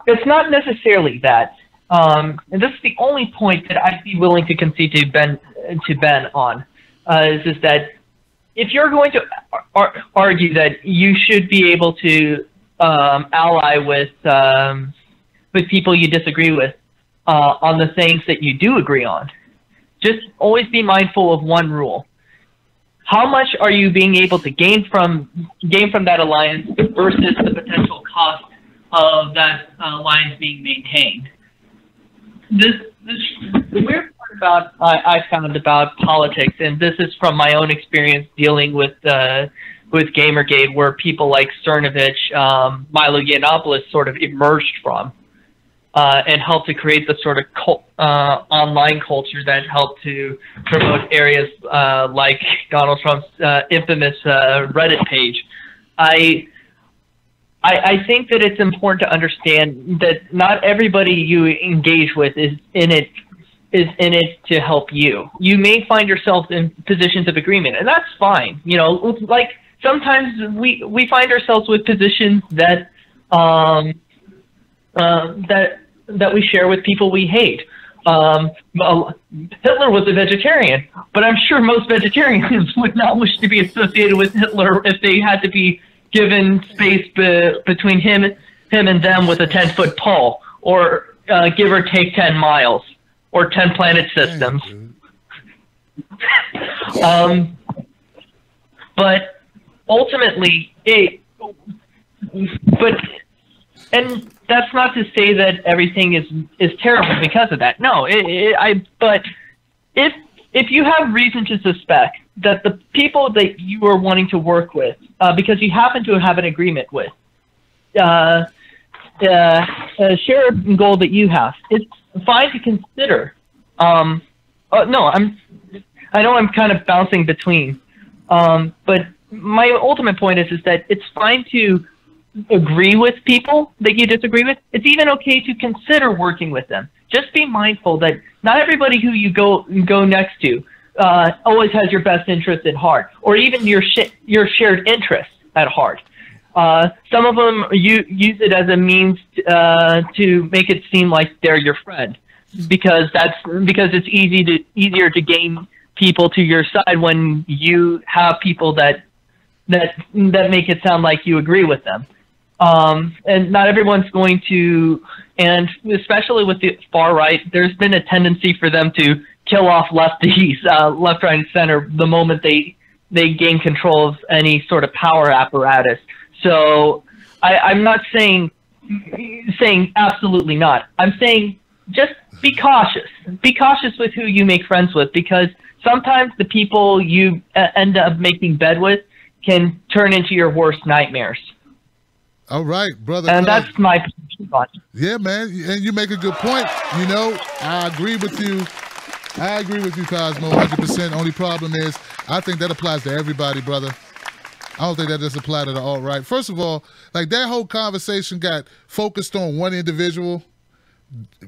It's not necessarily that, and this is the only point that I'd be willing to concede to Ben on, is that if you're going to argue that you should be able to ally with people you disagree with on the things that you do agree on, just always be mindful of one rule: how much are you being able to gain from that alliance versus the potential cost of that alliance being maintained. The weird part about I found about politics, and this is from my own experience dealing with Gamergate, where people like Cernovich, Milo Yiannopoulos sort of emerged from, and helped to create the sort of online culture that helped to promote areas like Donald Trump's infamous Reddit page. I think that it's important to understand that not everybody you engage with is in it to help you. You may find yourself in positions of agreement, and that's fine. You know, like sometimes we find ourselves with positions that that we share with people we hate. Hitler was a vegetarian, but I'm sure most vegetarians would not wish to be associated with Hitler if they had to be given space between him and them with a 10-foot pole, or give or take 10 miles, or 10 planet systems. But ultimately, and that's not to say that everything is terrible because of that. No, but if you have reason to suspect that the people that you are wanting to work with, because you happen to have an agreement with, share a goal that you have, it's fine to consider. No, I know I'm kind of bouncing between, but my ultimate point is that it's fine to agree with people that you disagree with. It's even okay to consider working with them. Just be mindful that not everybody who you go next to always has your best interest at heart, or even your shared interests at heart. Some of them use it as a means to make it seem like they're your friend, because it's easier to gain people to your side when you have people that make it sound like you agree with them. And not everyone's going to, and especially with the far right, there's been a tendency for them to kill off lefties, left, right, and center the moment they gain control of any sort of power apparatus. So I'm not saying absolutely not. I'm saying just be cautious. Be cautious with who you make friends with, because sometimes the people you end up making bed with can turn into your worst nightmares. All right, brother. And that's my position on it. Yeah, man, and you make a good point. You know, I agree with you. I agree with you, Cosmo, 100%. Only problem is, I think that applies to everybody, brother. I don't think that just applies to the alt-right. First of all, like, that whole conversation got focused on one individual,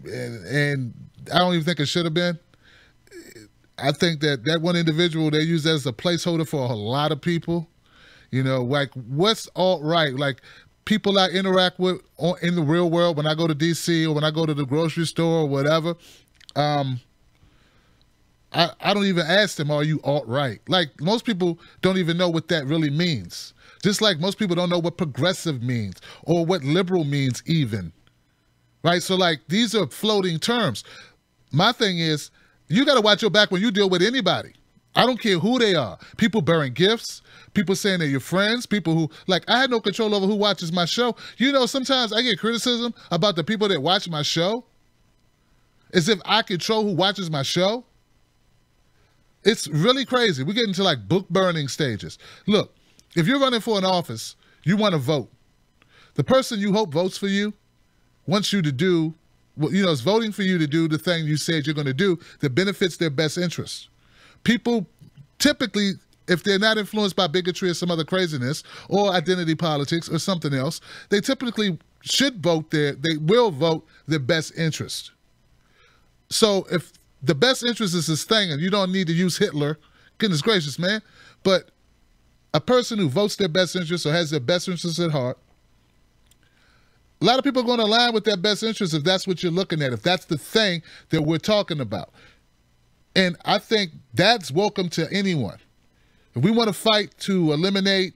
and I don't even think it should have been. I think that one individual, they use that as a placeholder for a lot of people. You know, like, what's alt-right? Like, people I interact with in the real world, when I go to D.C. or when I go to the grocery store or whatever, I don't even ask them, are you alt-right? Like, most people don't even know what that really means. Just like most people don't know what progressive means or what liberal means even, right? So, like, these are floating terms. My thing is, you got to watch your back when you deal with anybody. I don't care who they are. People bearing gifts, people saying they're your friends, people who, like, I had no control over who watches my show. You know, sometimes I get criticism about the people that watch my show, as if I control who watches my show. It's really crazy. We get into like book burning stages. Look, if you're running for an office, you want to vote. The person you hope votes for you wants you to do, well, you know, is voting for you to do the thing you said you're going to do that benefits their best interests. People typically, if they're not influenced by bigotry or some other craziness or identity politics or something else, they typically should vote they will vote their best interest. So if the best interest is this thing, and you don't need to use Hitler, goodness gracious, man, but a person who votes their best interest or has their best interests at heart, a lot of people are going to align with their best interest if that's what you're looking at, if that's the thing that we're talking about. And I think that's welcome to anyone. If we want to fight to eliminate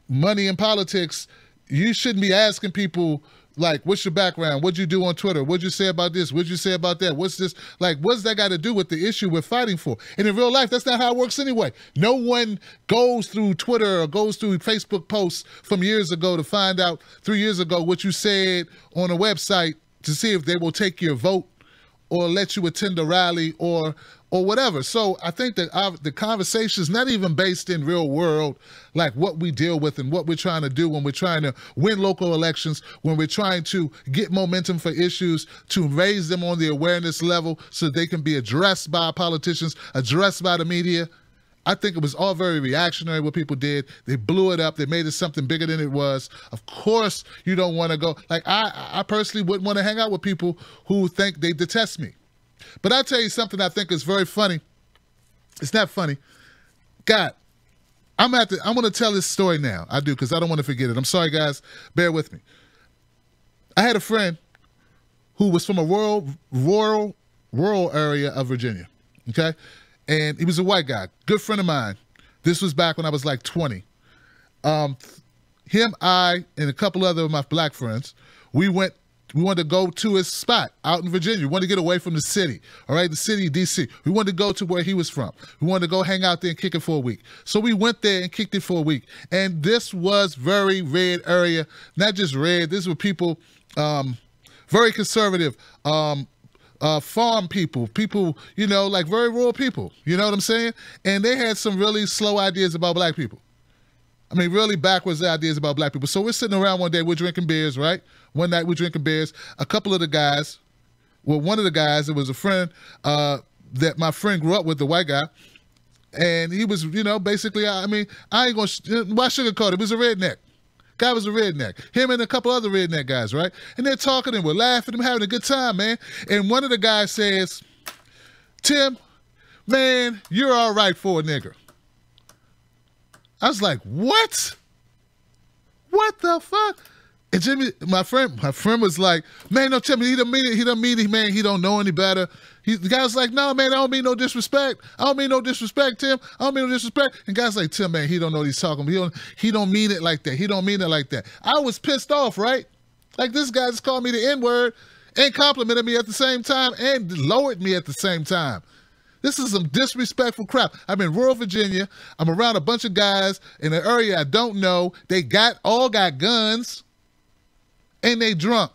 money in politics, you shouldn't be asking people, like, what's your background? What'd you do on Twitter? What'd you say about this? What'd you say about that? What's this? Like, what's that got to do with the issue we're fighting for? And in real life, that's not how it works anyway. No one goes through Twitter or goes through Facebook posts from years ago to find out 3 years ago what you said on a website to see if they will take your vote or let you attend a rally or whatever. So I think that the conversation is not even based in real world, like what we deal with and what we're trying to do when we're trying to win local elections, when we're trying to get momentum for issues, to raise them on the awareness level so they can be addressed by politicians, addressed by the media. I think it was all very reactionary what people did. They blew it up. They made it something bigger than it was. Of course, you don't want to go. Like, I personally wouldn't want to hang out with people who think they detest me. But I'll tell you something I think is very funny. It's not funny. God, I'm going to tell this story now. I do, because I don't want to forget it. I'm sorry, guys. Bear with me. I had a friend who was from a rural area of Virginia, okay? And he was a white guy, good friend of mine. This was back when I was like 20. Him, I, and a couple other of my black friends, we wanted to go to his spot out in Virginia. We wanted to get away from the city, all right, the city of D.C. We wanted to go to where he was from. We wanted to go hang out there and kick it for a week. So we went there and kicked it for a week. And this was very red area, not just red. These were people, very conservative, farm people, you know, like very rural people, you know what I'm saying? And they had some really slow ideas about black people. I mean, really backwards ideas about black people. So we're sitting around one day, we're drinking beers, right? One night we're drinking beers. A couple of the guys, well, one of the guys, it was a friend that my friend grew up with, the white guy, and he was, you know, basically, I mean, I ain't gonna, why sugarcoat it? He was a redneck. Guy was a redneck. Him and a couple other redneck guys, right? And they're talking and we're laughing and having a good time, man. And one of the guys says, Tim, man, you're all right for a nigger. I was like, what? What the fuck? And Jimmy, my friend was like, man, no, tell me, he don't mean it, man, he don't know any better. The guy was like, no, man, I don't mean no disrespect. I don't mean no disrespect, Tim. I don't mean no disrespect. And guy's like, Tim, man, he don't know what he's talking about. He don't mean it like that. He don't mean it like that. I was pissed off, right? Like, this guy just called me the N-word and complimented me at the same time and lowered me at the same time. This is some disrespectful crap. I'm in rural Virginia. I'm around a bunch of guys in an area I don't know. They all got guns. And they drunk.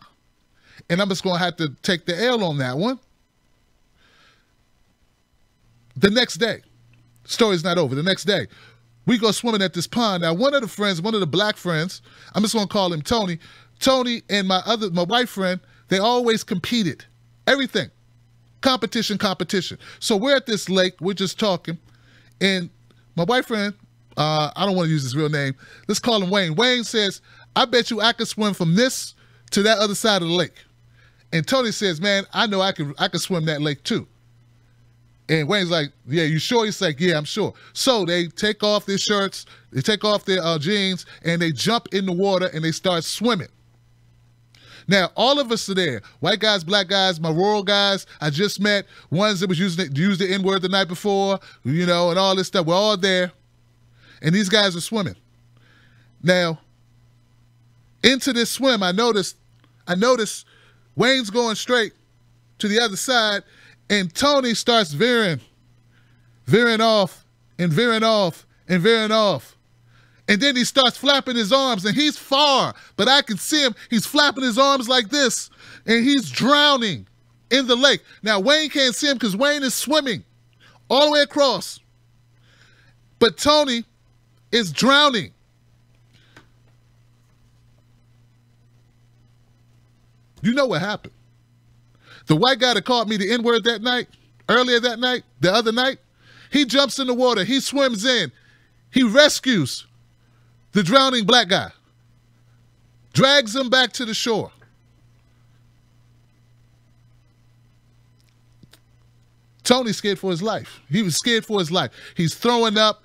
And I'm just going to have to take the L on that one. The next day, story's not over. The next day, we go swimming at this pond. Now, one of the black friends, I'm just going to call him Tony. Tony and my white friend, they always competed. Everything. Competition. So we're at this lake. We're just talking. And my white friend, I don't want to use his real name. Let's call him Wayne. Wayne says, I bet you I could swim from this to that other side of the lake. And Tony says, man, I know I could swim that lake too. And Wayne's like, yeah, you sure? He's like, yeah, I'm sure. So they take off their shirts, they take off their jeans, and they jump in the water and they start swimming. Now, all of us are there. White guys, black guys, my rural guys I just met, ones that used the N-word the night before, and all this stuff. We're all there. And these guys are swimming. Now, into this swim, I noticed Wayne's going straight to the other side, and Tony starts veering off. And then he starts flapping his arms, and he's far, but I can see him. He's flapping his arms like this, and he's drowning in the lake. Now, Wayne can't see him because Wayne is swimming all the way across. But Tony is drowning. You know what happened. The white guy that called me the N-word earlier that night, the other night, he jumps in the water, he swims in, he rescues the drowning black guy, drags him back to the shore. Tony's scared for his life. He was scared for his life. He's throwing up.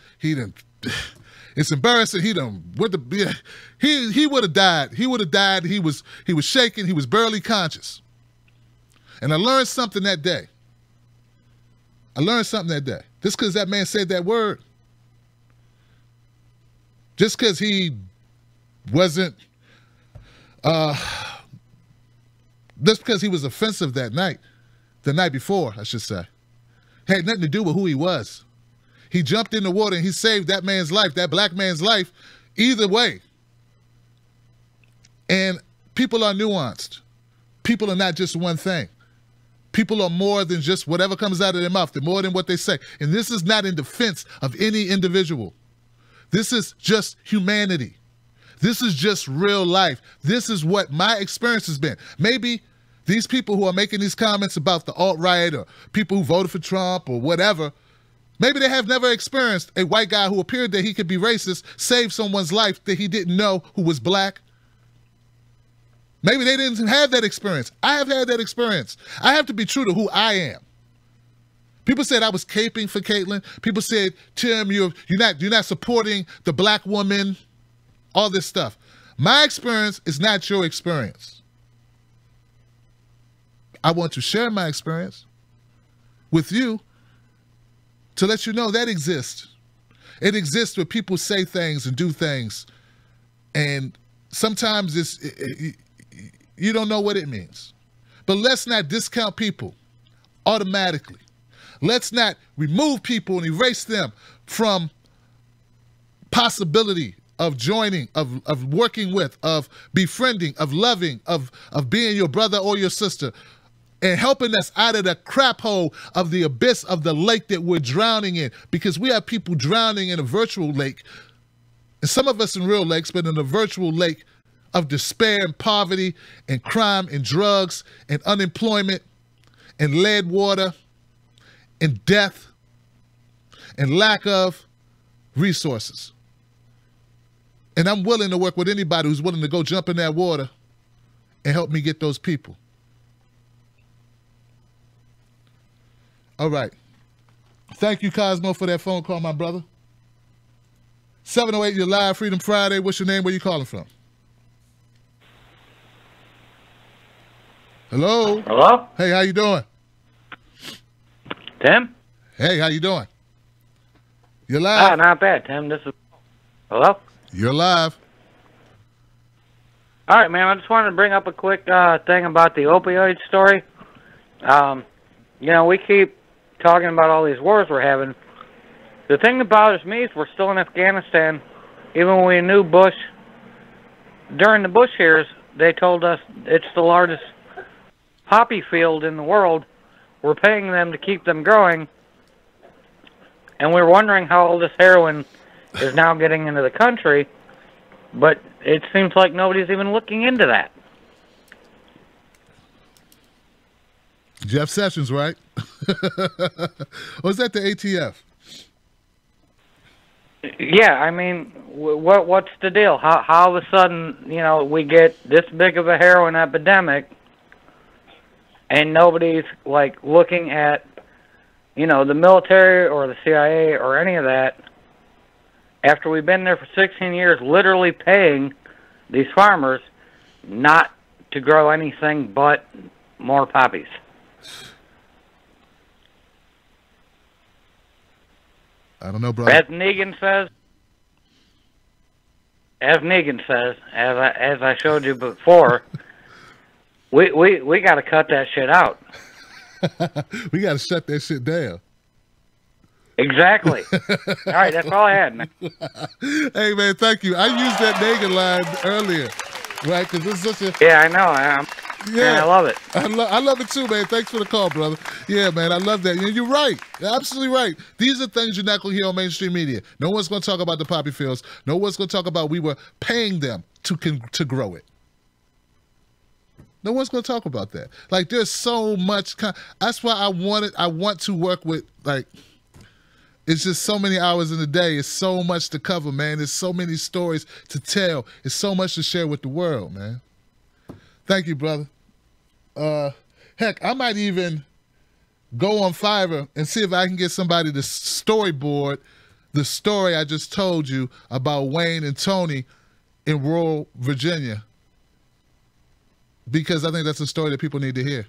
It's embarrassing. He would have died. He would have died. He was shaking. He was barely conscious. And I learned something that day. Just because that man said that word. Just because he wasn't, just because he was offensive that night, the night before, I should say, had nothing to do with who he was. He jumped in the water and he saved that man's life, that black man's life, either way. And people are nuanced. People are not just one thing. People are more than just whatever comes out of their mouth. They're more than what they say. And this is not in defense of any individual. This is just humanity. This is just real life. This is what my experience has been. Maybe these people who are making these comments about the alt-right or people who voted for Trump or whatever, maybe they have never experienced a white guy who appeared that he could be racist, save someone's life that he didn't know who was black. Maybe they didn't have that experience. I have had that experience. I have to be true to who I am. People said I was caping for Caitlyn. People said, Tim, you're not supporting the black woman, all this stuff. My experience is not your experience. I want to share my experience with you to let you know that exists. It exists where people say things and do things, and sometimes you don't know what it means. But let's not discount people automatically. Let's not remove people and erase them from possibility of joining, of working with, of befriending, of loving, of being your brother or your sister, and helping us out of the crap hole of the abyss of the lake that we're drowning in. Because we have people drowning in a virtual lake, and some of us in real lakes, but in a virtual lake of despair and poverty and crime and drugs and unemployment and lead water and death and lack of resources. And I'm willing to work with anybody who's willing to go jump in that water and help me get those people. All right. Thank you, Cosmo, for that phone call, my brother. 708, you're live, Freedom Friday. What's your name? Where you calling from? Hello? Hello? Hey, how you doing? Tim? Hey, how you doing? You're live. Not bad, Tim. This is... Hello? You're live. All right, man. I just wanted to bring up a quick thing about the opioid story. We keep talking about all these wars we're having. The thing that bothers me is we're still in Afghanistan. Even when we knew Bush, during the Bush years, they told us it's the largest poppy field in the world. We're paying them to keep them growing. And we're wondering how all this heroin is now getting into the country. But it seems like nobody's even looking into that. Jeff Sessions, right? Or is that the ATF? Yeah, I mean, what's the deal? How all of a sudden, we get this big of a heroin epidemic, and nobody's like looking at, the military or the CIA or any of that. After we've been there for 16 years, literally paying these farmers not to grow anything but more poppies. I don't know, brother. As Negan says, as I showed you before, we got to cut that shit out. We got to shut that shit down. Exactly. All right, that's all I had, man. Hey, man, thank you. I used that Negan line earlier, right? Because it's such a... Yeah, I know. I love it. I love it too, man. Thanks for the call, brother. Yeah, man, I love that. You're right. You're absolutely right. These are things you're not going to hear on mainstream media. No one's going to talk about the poppy fields. No one's going to talk about we were paying them to grow it. No one's going to talk about that. Like, there's so much... That's why I want to work with, like... It's just so many hours in the day. It's so much to cover, man. There's so many stories to tell. It's so much to share with the world, man. Thank you, brother. Heck, I might even go on Fiverr and see if I can get somebody to storyboard the story I just told you about Wayne and Tony in rural Virginia. Because I think that's a story that people need to hear.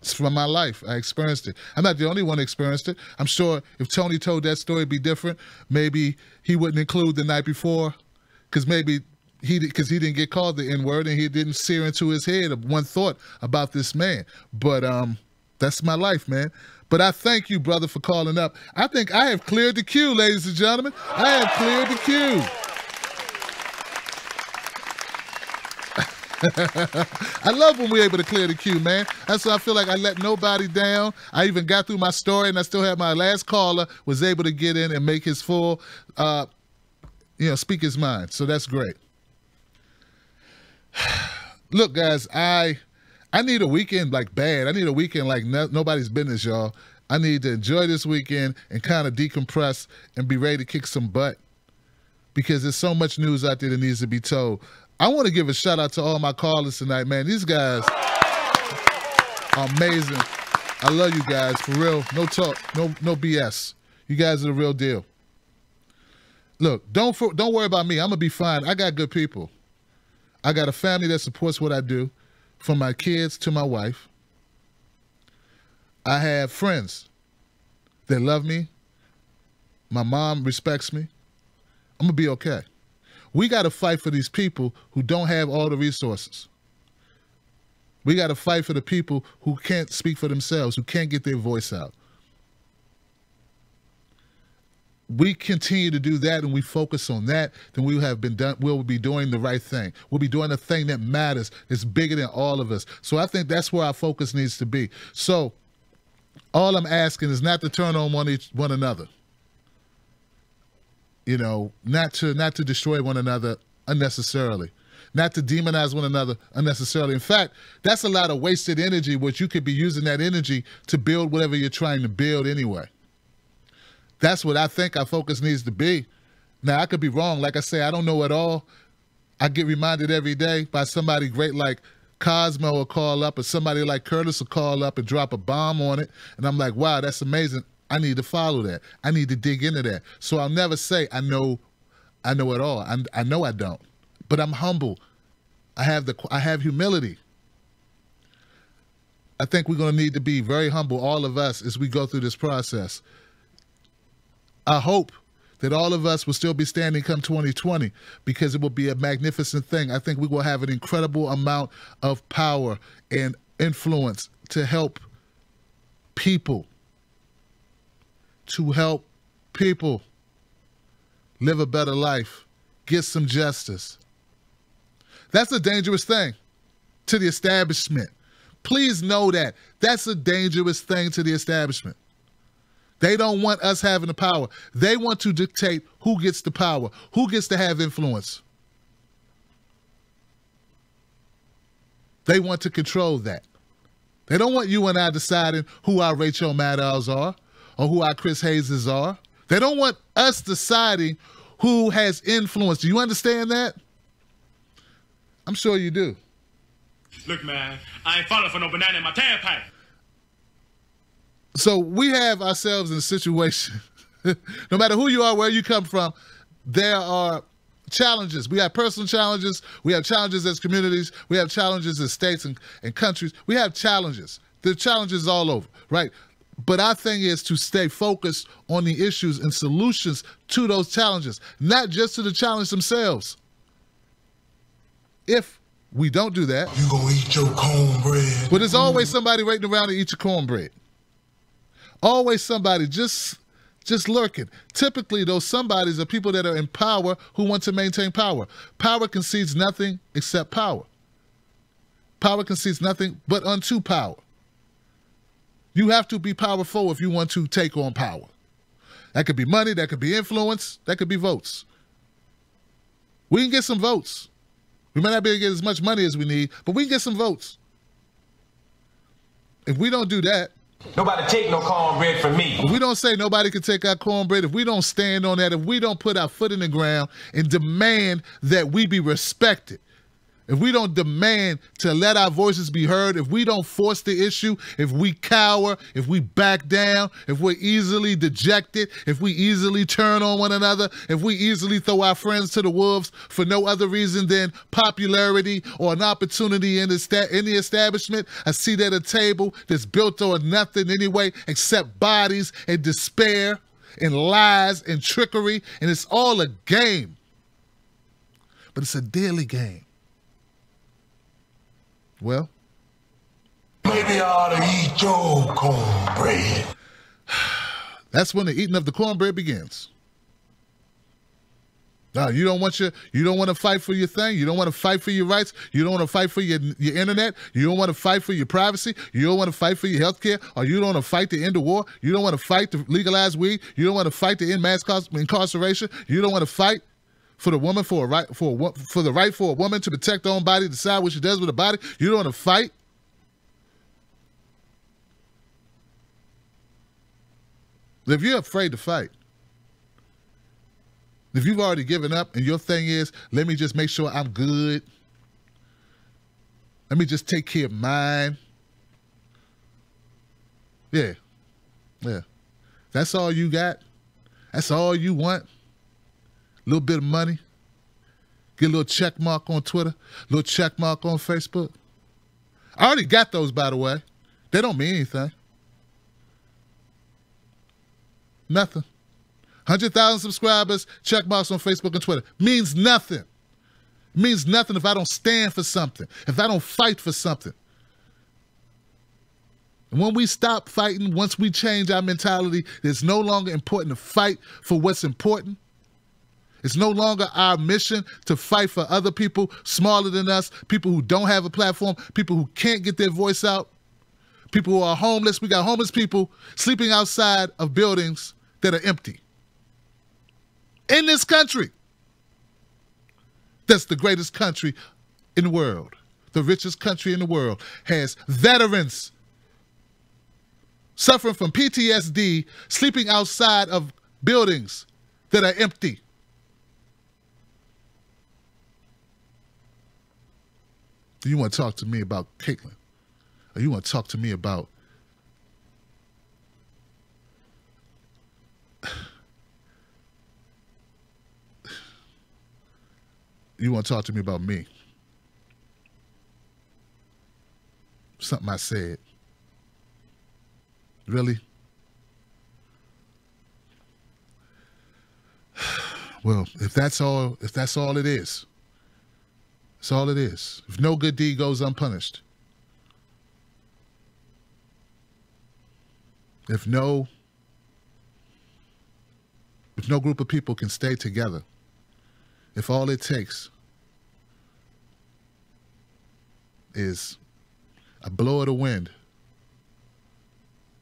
It's from my life. I experienced it. I'm not the only one that experienced it. I'm sure if Tony told that story, it'd be different. Maybe he wouldn't include the night before, because he didn't get called the N-word and he didn't sear into his head one thought about this man. But that's my life, man. But I thank you, brother, for calling up. I think I have cleared the queue, ladies and gentlemen. I have cleared the queue. I love when we're able to clear the queue, man. That's why I feel like I let nobody down. I even got through my story, and I still have my last caller was able to get in and make his full, speak his mind. So that's great. Look, guys, I need a weekend like bad. I need a weekend like nobody's business, y'all. I need to enjoy this weekend and kind of decompress and be ready to kick some butt, because there's so much news out there that needs to be told. I want to give a shout out to all my callers tonight, man. These guys are amazing. I love you guys, for real. No talk, no BS. You guys are the real deal. Look, don't worry about me. I'm gonna be fine. I got good people. I got a family that supports what I do, from my kids to my wife. I have friends that love me. My mom respects me. I'm gonna be okay. We got to fight for these people who don't have all the resources. We got to fight for the people who can't speak for themselves, who can't get their voice out. We continue to do that and we focus on that, then we'll be doing the right thing. We'll be doing the thing that matters, that's bigger than all of us. So I think that's where our focus needs to be. So all I'm asking is not to turn on one another. Not to destroy one another unnecessarily, not to demonize one another unnecessarily. In fact, that's a lot of wasted energy, which you could be using that energy to build whatever you're trying to build anyway. That's what I think our focus needs to be. Now, I could be wrong. Like I say, I don't know at all. I get reminded every day by somebody great like Cosmo will call up, or somebody like Curtis will call up and drop a bomb on it. And I'm like, wow, that's amazing. I need to follow that. I need to dig into that. So I'll never say I know it all. I know I don't, but I'm humble. I have humility. I think we're going to need to be very humble, all of us, as we go through this process. I hope that all of us will still be standing come 2020 because it will be a magnificent thing. I think we will have an incredible amount of power and influence to help people, live a better life, get some justice. That's a dangerous thing to the establishment. Please know that. That's a dangerous thing to the establishment. They don't want us having the power. They want to dictate who gets the power, who gets to have influence. They want to control that. They don't want you and I deciding who our Rachel Maddows are or who our Chris Hayeses are. They don't want us deciding who has influence. Do you understand that? I'm sure you do. Look, man, I ain't falling for no banana in my tailpipe. So we have ourselves in a situation, no matter who you are, where you come from, there are challenges. We have personal challenges. We have challenges as communities. We have challenges as states and countries. We have challenges. There are challenges all over, right? But our thing is to stay focused on the issues and solutions to those challenges, not just to the challenge themselves. If we don't do that, you gonna eat your cornbread. But there's always somebody waiting around to eat your cornbread. Always somebody just lurking. Typically, those somebodies are people that are in power who want to maintain power. Power concedes nothing except power. Power concedes nothing but unto power. You have to be powerful if you want to take on power. That could be money, that could be influence, that could be votes. We can get some votes. We may not be able to get as much money as we need, but we can get some votes. If we don't do that, nobody take no cornbread from me. If we don't say nobody can take our cornbread, if we don't stand on that, if we don't put our foot in the ground and demand that we be respected, if we don't demand to let our voices be heard, if we don't force the issue, if we cower, if we back down, if we're easily dejected, if we easily turn on one another, if we easily throw our friends to the wolves for no other reason than popularity or an opportunity in the establishment, a seat at a table that's built on nothing anyway except bodies and despair and lies and trickery, and it's all a game. But it's a daily game. Well, maybe I ought to eat your cornbread. That's when the eating of the cornbread begins. No, you don't want to fight for your thing. You don't want to fight for your rights. You don't want to fight for your internet. You don't want to fight for your privacy. You don't want to fight for your health care. Or you don't want to fight to end the war. You don't want to fight to legalize weed. You don't want to fight to end mass incarceration. You don't want to fight for the woman for the right for a woman to protect her own body, decide what she does with her body. You don't want to fight. If you're afraid to fight, if you've already given up and your thing is, let me just make sure I'm good. Let me just take care of mine. Yeah. That's all you got. That's all you want. A little bit of money, get a little check mark on Twitter, a little check mark on Facebook. I already got those, by the way. They don't mean anything. Nothing. 100,000 subscribers, check marks on Facebook and Twitter. Means nothing. It means nothing if I don't stand for something, if I don't fight for something. And when we stop fighting, once we change our mentality, it's no longer important to fight for what's important. It's no longer our mission to fight for other people smaller than us, people who don't have a platform, people who can't get their voice out, people who are homeless. We got homeless people sleeping outside of buildings that are empty. In this country, that's the greatest country in the world, the richest country in the world, has veterans suffering from PTSD, sleeping outside of buildings that are empty. Do you want to talk to me about Caitlin? Or you want to talk to me about me? Something I said. Really? Well, if that's all it is, that's all it is. If no good deed goes unpunished, if no group of people can stay together, if all it takes is a blow of the wind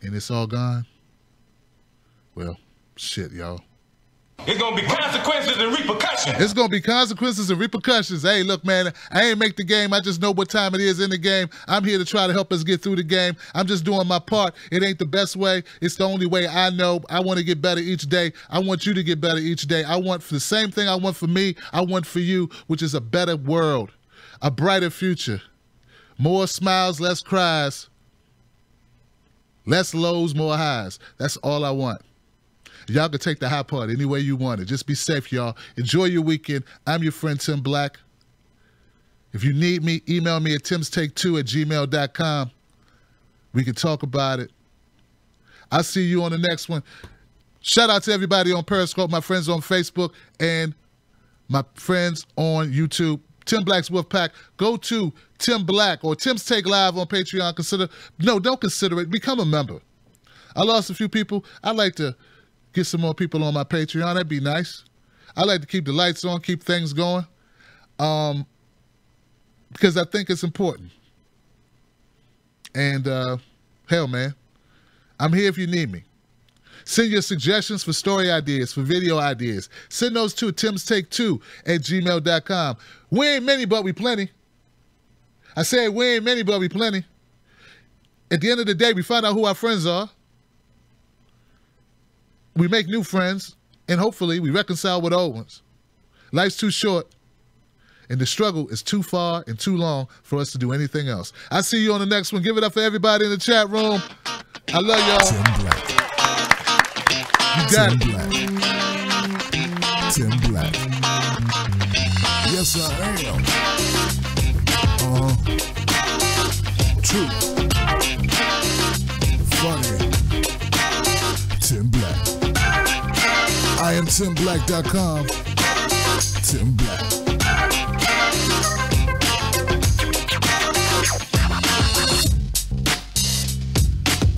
and it's all gone, well, shit, y'all. It's gonna be consequences and repercussions. It's gonna be consequences and repercussions. Hey, look, man, I ain't make the game. I just know what time it is in the game. I'm here to try to help us get through the game. I'm just doing my part. It ain't the best way. It's the only way I know. I want to get better each day. I want you to get better each day. I want the same thing I want for me, I want for you, which is a better world, a brighter future. More smiles, less cries. Less lows, more highs. That's all I want. Y'all can take the high part any way you want it. Just be safe, y'all. Enjoy your weekend. I'm your friend, Tim Black. If you need me, email me at timstake2@gmail.com. We can talk about it. I'll see you on the next one. Shout out to everybody on Periscope, my friends on Facebook, and my friends on YouTube. Tim Black's Wolfpack. Go to Tim Black or Tim's Take Live on Patreon. Don't consider it. Become a member. I lost a few people. I'd like to get some more people on my Patreon. That'd be nice. I like to keep the lights on, keep things going, because I think it's important. And hell, man, I'm here if you need me. Send your suggestions for story ideas, for video ideas. Send those to timstake2@gmail.com. We ain't many, but we plenty. I said we ain't many, but we plenty. At the end of the day, we find out who our friends are. We make new friends, and hopefully we reconcile with old ones. Life's too short, and the struggle is too far and too long for us to do anything else. I'll see you on the next one. Give it up for everybody in the chat room. I love y'all. Tim Black. You got Tim it. Black. Tim Black. Yes, I am. True. Funny. Tim Black. I am TimBlack.com. Tim Black.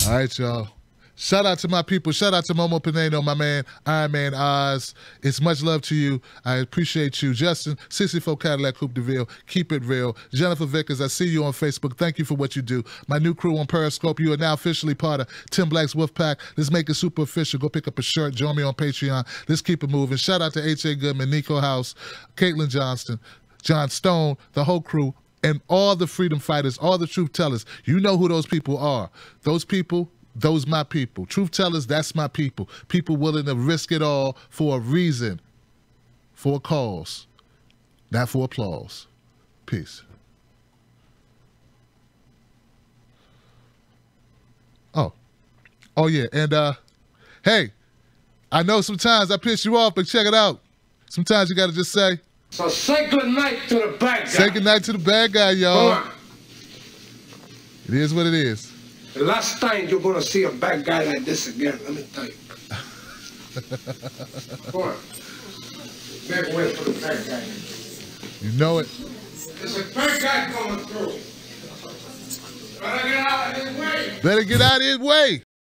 All right, y'all. Shout out to my people. Shout out to Momo Pineno, my man, Iron Man Oz. It's much love to you. I appreciate you. Justin, 64 Cadillac Coupe de Ville. Keep it real. Jennifer Vickers, I see you on Facebook. Thank you for what you do. My new crew on Periscope, you are now officially part of Tim Black's Wolfpack. Let's make it super official. Go pick up a shirt. Join me on Patreon. Let's keep it moving. Shout out to H.A. Goodman, Nico House, Caitlin Johnston, John Stone, the whole crew, and all the freedom fighters, all the truth tellers. You know who those people are. Those people, those my people. Truth tellers, that's my people. People willing to risk it all for a reason, for a cause, not for applause. Peace. Oh yeah, and hey, I know sometimes I piss you off, but check it out. Sometimes you gotta just say, So say good night to the bad guy. say goodnight to the bad guy, y'all. It is what it is. The last time you're gonna see a bad guy like this again, let me tell you. Come on. Make way for the bad guy. You know it. There's a bad guy coming through. Better get out of his way. Better get out of his way.